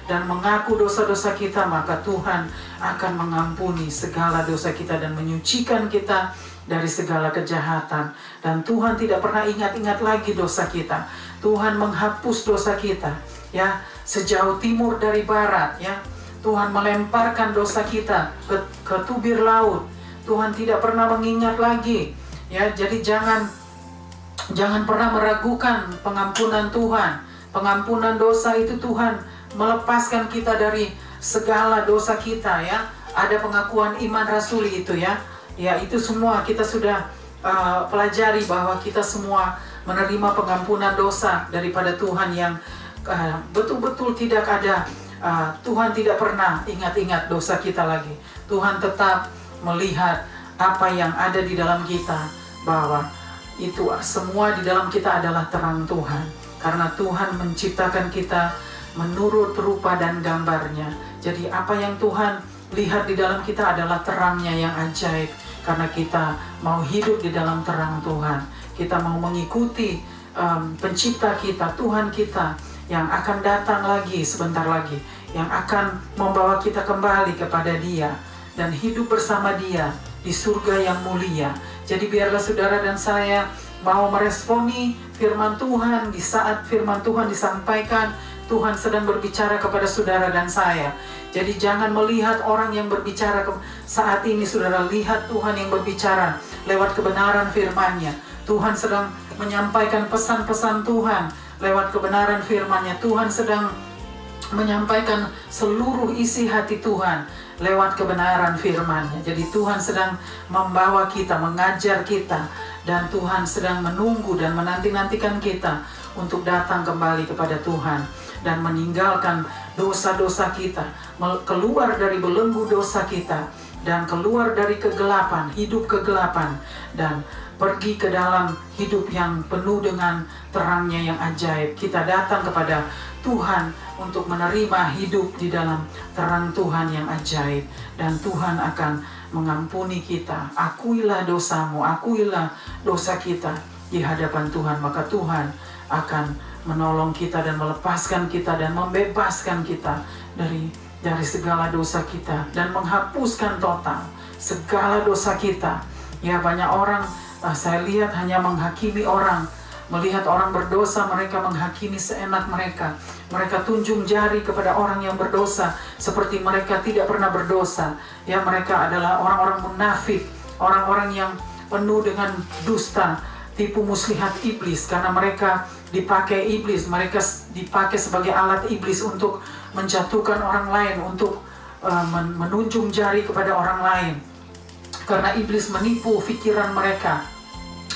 dan mengaku dosa-dosa kita, maka Tuhan akan mengampuni segala dosa kita dan menyucikan kita dari segala kejahatan. Dan Tuhan tidak pernah ingat-ingat lagi dosa kita. Tuhan menghapus dosa kita, ya, sejauh timur dari barat, ya. Tuhan melemparkan dosa kita ke tubir laut. Tuhan tidak pernah mengingat lagi, ya. Jadi jangan pernah meragukan pengampunan Tuhan. Pengampunan dosa itu Tuhan melepaskan kita dari segala dosa kita, ya. Ada pengakuan iman rasuli itu, ya. Ya, itu semua kita sudah pelajari, bahwa kita semua menerima pengampunan dosa daripada Tuhan yang betul-betul tidak ada. Tuhan tidak pernah ingat-ingat dosa kita lagi. Tuhan tetap melihat apa yang ada di dalam kita, bahwa itu semua di dalam kita adalah terang Tuhan. Karena Tuhan menciptakan kita menurut rupa dan gambarnya. Jadi apa yang Tuhan lihat di dalam kita adalah terangnya yang ajaib. Karena kita mau hidup di dalam terang Tuhan. Kita mau mengikuti pencipta kita, Tuhan kita, yang akan datang lagi sebentar lagi, yang akan membawa kita kembali kepada Dia dan hidup bersama Dia di surga yang mulia. Jadi biarlah saudara dan saya mau meresponi firman Tuhan. Di saat firman Tuhan disampaikan, Tuhan sedang berbicara kepada saudara dan saya. Jadi jangan melihat orang yang berbicara saat ini, saudara lihat Tuhan yang berbicara lewat kebenaran firman-Nya. Tuhan sedang menyampaikan pesan-pesan Tuhan lewat kebenaran firman-Nya. Tuhan sedang menyampaikan seluruh isi hati Tuhan lewat kebenaran firman-Nya. Jadi Tuhan sedang membawa kita, mengajar kita, dan Tuhan sedang menunggu dan menanti-nantikan kita untuk datang kembali kepada Tuhan dan meninggalkan dosa-dosa kita, keluar dari belenggu dosa kita, dan keluar dari kegelapan, hidup kegelapan, dan pergi ke dalam hidup yang penuh dengan terangnya yang ajaib. Kita datang kepada Tuhan untuk menerima hidup di dalam terang Tuhan yang ajaib, dan Tuhan akan mengampuni kita. Akuilah dosamu, akuilah dosa kita di hadapan Tuhan, maka Tuhan akan menolong kita dan melepaskan kita dan membebaskan kita dari segala dosa kita dan menghapuskan total segala dosa kita. Ya, banyak orang saya lihat hanya menghakimi orang. Melihat orang berdosa, mereka menghakimi seenak mereka. Mereka tunjung jari kepada orang yang berdosa seperti mereka tidak pernah berdosa. Ya, mereka adalah orang-orang munafik, orang-orang yang penuh dengan dusta, tipu muslihat iblis, karena mereka dipakai iblis, mereka dipakai sebagai alat iblis untuk menjatuhkan orang lain, untuk menunjuk jari kepada orang lain. Karena iblis menipu pikiran mereka,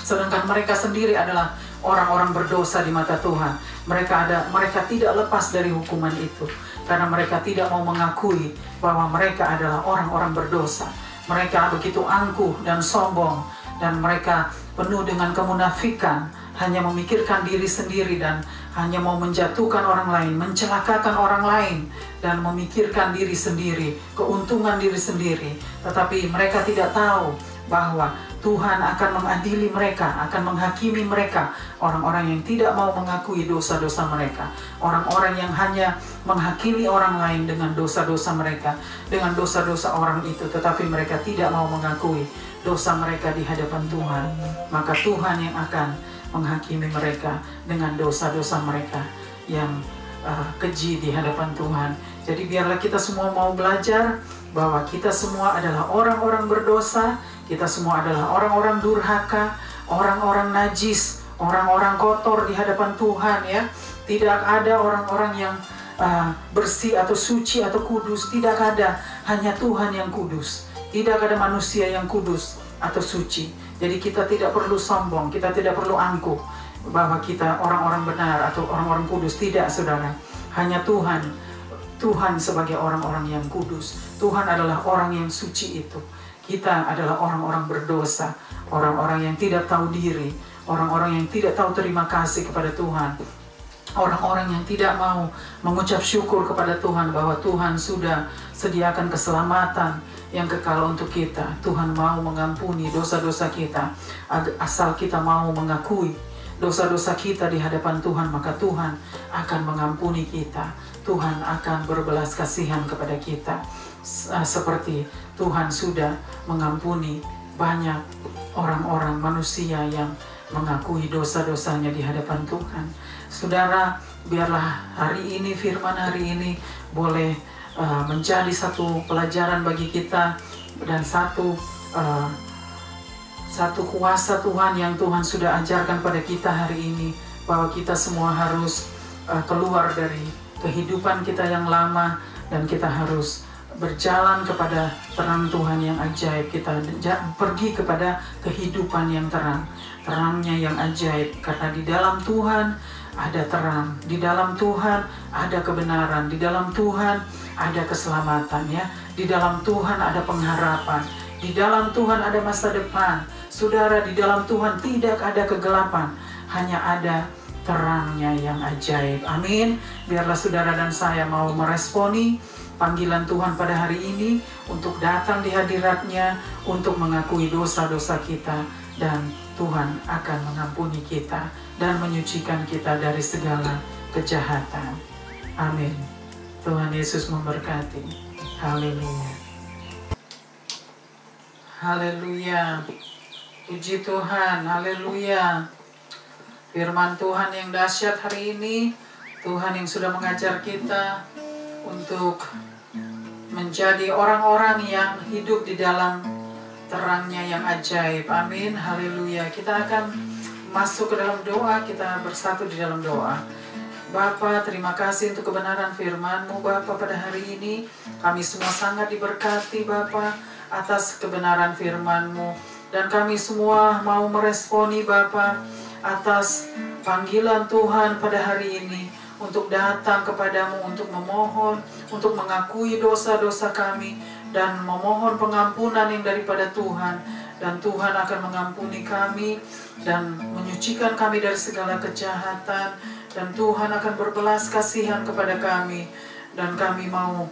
sedangkan mereka sendiri adalah orang-orang berdosa di mata Tuhan. Mereka tidak lepas dari hukuman itu, karena mereka tidak mau mengakui bahwa mereka adalah orang-orang berdosa. Mereka begitu angkuh dan sombong, dan mereka penuh dengan kemunafikan, hanya memikirkan diri sendiri dan hanya mau menjatuhkan orang lain, mencelakakan orang lain, dan memikirkan diri sendiri, keuntungan diri sendiri. Tetapi mereka tidak tahu bahwa Tuhan akan mengadili mereka, akan menghakimi mereka, orang-orang yang tidak mau mengakui dosa-dosa mereka, orang-orang yang hanya menghakimi orang lain dengan dosa-dosa mereka, dengan dosa-dosa orang itu, tetapi mereka tidak mau mengakui dosa mereka di hadapan Tuhan. Maka Tuhan yang akan menghakimi mereka dengan dosa-dosa mereka yang keji di hadapan Tuhan. Jadi biarlah kita semua mau belajar bahwa kita semua adalah orang-orang berdosa, kita semua adalah orang-orang durhaka, orang-orang najis, orang-orang kotor di hadapan Tuhan, ya. Tidak ada orang-orang yang bersih atau suci atau kudus, tidak ada. Hanya Tuhan yang kudus. Tidak ada manusia yang kudus atau suci. Jadi kita tidak perlu sombong, kita tidak perlu angkuh bahwa kita orang-orang benar atau orang-orang kudus. Tidak, saudara. Hanya Tuhan sebagai orang-orang yang kudus. Tuhan adalah orang yang suci itu. Kita adalah orang-orang berdosa, orang-orang yang tidak tahu diri, orang-orang yang tidak tahu terima kasih kepada Tuhan, orang-orang yang tidak mau mengucap syukur kepada Tuhan bahwa Tuhan sudah sediakan keselamatan yang kekal untuk kita. Tuhan mau mengampuni dosa-dosa kita, asal kita mau mengakui dosa-dosa kita di hadapan Tuhan, maka Tuhan akan mengampuni kita. Tuhan akan berbelas kasihan kepada kita, seperti Tuhan sudah mengampuni banyak orang-orang manusia yang mengakui dosa-dosanya di hadapan Tuhan. Saudara, biarlah hari ini, firman hari ini boleh menjadi satu pelajaran bagi kita, dan satu kuasa Tuhan yang Tuhan sudah ajarkan pada kita hari ini, bahwa kita semua harus keluar dari kehidupan kita yang lama, dan kita harus berjalan kepada terang Tuhan yang ajaib. Kita pergi kepada kehidupan yang terang, terangnya yang ajaib, karena di dalam Tuhan ada terang, di dalam Tuhan ada kebenaran, di dalam Tuhan ada keselamatan, ya. Di dalam Tuhan ada pengharapan, di dalam Tuhan ada masa depan. Saudara, di dalam Tuhan tidak ada kegelapan, hanya ada terangnya yang ajaib. Amin. Biarlah saudara dan saya mau meresponi panggilan Tuhan pada hari ini untuk datang di hadirat-Nya, untuk mengakui dosa-dosa kita, dan Tuhan akan mengampuni kita dan menyucikan kita dari segala kejahatan. Amin. Tuhan Yesus memberkati. Haleluya. Haleluya. Puji Tuhan. Haleluya. Firman Tuhan yang dahsyat hari ini, Tuhan yang sudah mengajar kita untuk menjadi orang-orang yang hidup di dalam terangnya yang ajaib. Amin. Haleluya. Kita akan masuk ke dalam doa, kita bersatu di dalam doa. Bapa, terima kasih untuk kebenaran firman-Mu Bapa pada hari ini. Kami semua sangat diberkati Bapa atas kebenaran firman-Mu. Dan kami semua mau meresponi Bapa atas panggilan Tuhan pada hari ini untuk datang kepadamu, untuk memohon, untuk mengakui dosa-dosa kami dan memohon pengampunan yang daripada Tuhan. Dan Tuhan akan mengampuni kami dan menyucikan kami dari segala kejahatan. Dan Tuhan akan berbelas kasihan kepada kami. Dan kami mau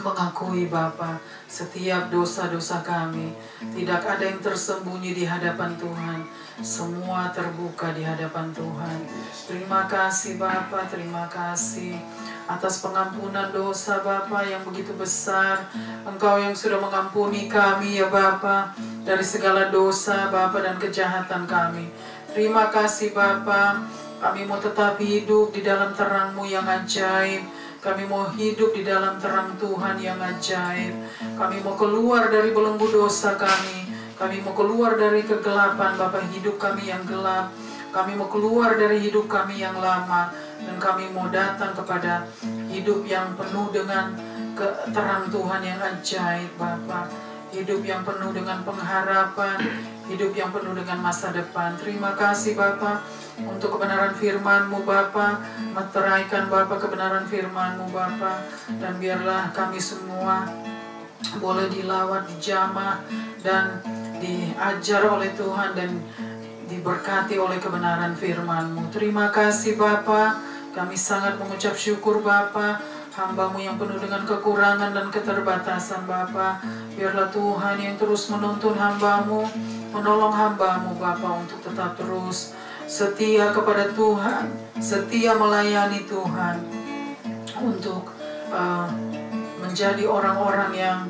mengakui Bapa setiap dosa-dosa kami. Tidak ada yang tersembunyi di hadapan Tuhan. Semua terbuka di hadapan Tuhan. Terima kasih Bapa, terima kasih atas pengampunan dosa Bapa yang begitu besar. Engkau yang sudah mengampuni kami ya Bapa dari segala dosa Bapa dan kejahatan kami. Terima kasih Bapa. Kami mau tetap hidup di dalam terang-Mu yang ajaib. Kami mau hidup di dalam terang Tuhan yang ajaib. Kami mau keluar dari belenggu dosa kami. Kami mau keluar dari kegelapan Bapa, hidup kami yang gelap. Kami mau keluar dari hidup kami yang lama. Dan kami mau datang kepada hidup yang penuh dengan terang Tuhan yang ajaib Bapa. Hidup yang penuh dengan pengharapan. Hidup yang penuh dengan masa depan. Terima kasih Bapa untuk kebenaran firman-Mu Bapa. Meteraikan Bapa kebenaran firman-Mu Bapa. Dan biarlah kami semua boleh dilawat, dijamah, dan diajar oleh Tuhan dan diberkati oleh kebenaran firman-Mu. Terima kasih Bapa. Kami sangat mengucap syukur Bapa. Hamba-Mu yang penuh dengan kekurangan dan keterbatasan Bapa. Biarlah Tuhan yang terus menuntun hamba-Mu, menolong hamba-Mu Bapa untuk tetap terus setia kepada Tuhan, setia melayani Tuhan, untuk menjadi orang-orang yang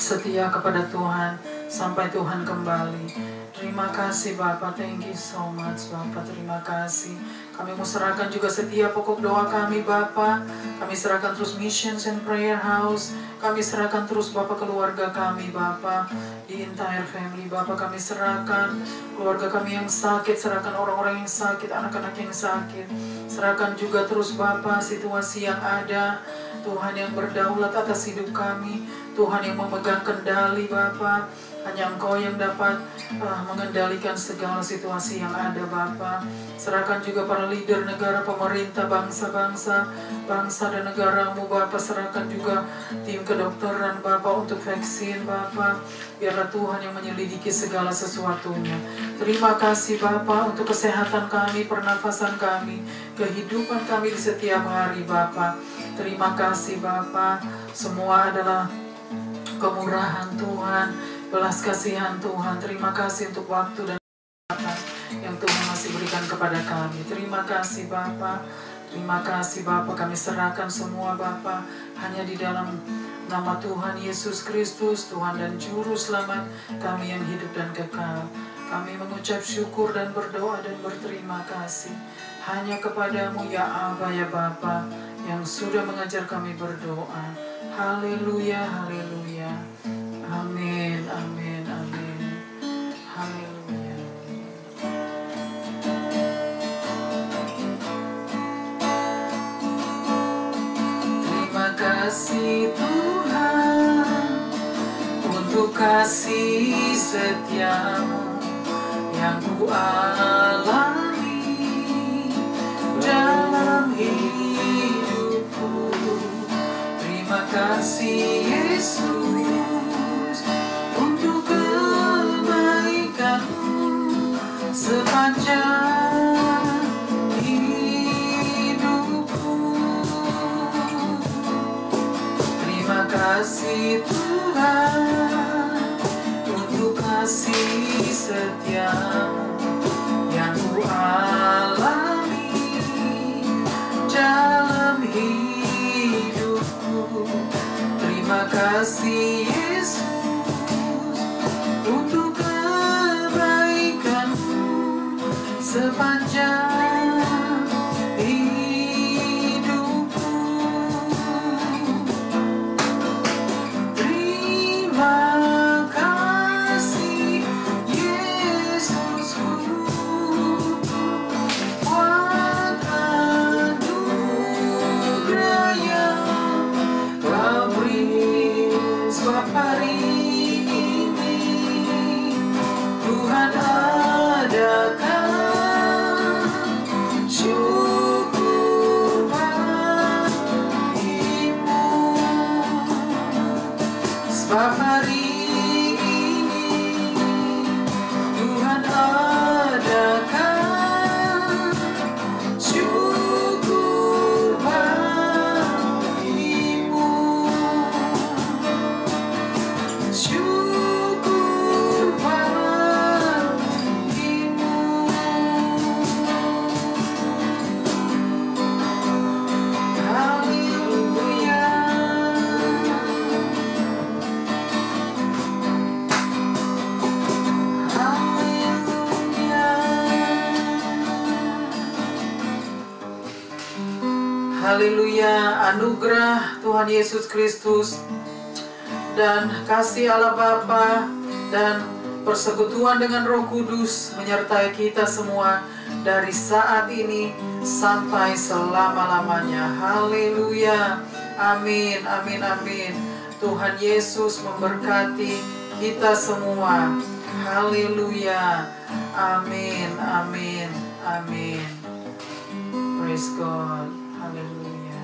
setia kepada Tuhan sampai Tuhan kembali. Terima kasih Bapak, thank you so much Bapak, terima kasih. Kami mau serahkan juga setiap pokok doa kami Bapak. Kami serahkan terus Missions and Prayer House. Kami serahkan terus Bapak keluarga kami Bapak, di entire family Bapak. Kami serahkan keluarga kami yang sakit, serahkan orang-orang yang sakit, anak-anak yang sakit. Serahkan juga terus Bapak situasi yang ada. Tuhan yang berdaulat atas hidup kami, Tuhan yang memegang kendali Bapak. Hanya Engkau yang dapat mengendalikan segala situasi yang ada Bapa. Serahkan juga para leader negara, pemerintah, bangsa-bangsa, bangsa dan negara-Mu Bapa. Serahkan juga tim kedokteran Bapa untuk vaksin Bapa. Biarlah Tuhan yang menyelidiki segala sesuatunya. Terima kasih Bapa untuk kesehatan kami, pernafasan kami, kehidupan kami di setiap hari Bapa. Terima kasih Bapa. Semua adalah kemurahan Tuhan, belas kasihan Tuhan. Terima kasih untuk waktu dan kesempatan yang Tuhan masih berikan kepada kami. Terima kasih Bapa. Terima kasih Bapa. Kami serahkan semua Bapa hanya di dalam nama Tuhan Yesus Kristus, Tuhan dan Juru Selamat kami yang hidup dan kekal. Kami mengucap syukur dan berdoa dan berterima kasih hanya kepadamu ya Aba ya Bapa, yang sudah mengajar kami berdoa. Haleluya, haleluya. Amin, amin, amin. Haleluya. Terima kasih Tuhan untuk kasih setiamu yang ku alami dalam hidupku. Terima kasih Yesus untuk kebaikan-Mu sepanjang hidupku. Terima kasih Tuhan untuk kasih setia-Mu yang ku alami dalam hidupku. Terima kasih Yesus untuk kebaikan-Mu sepanjang hidupku. Terima kasih Yesusku, kuatkan Haleluya, anugerah Tuhan Yesus Kristus dan kasih Allah Bapa dan persekutuan dengan Roh Kudus menyertai kita semua dari saat ini sampai selama-lamanya. Haleluya. Amin, amin, amin. Tuhan Yesus memberkati kita semua. Haleluya. Amin, amin, amin. Praise God. Haleluya.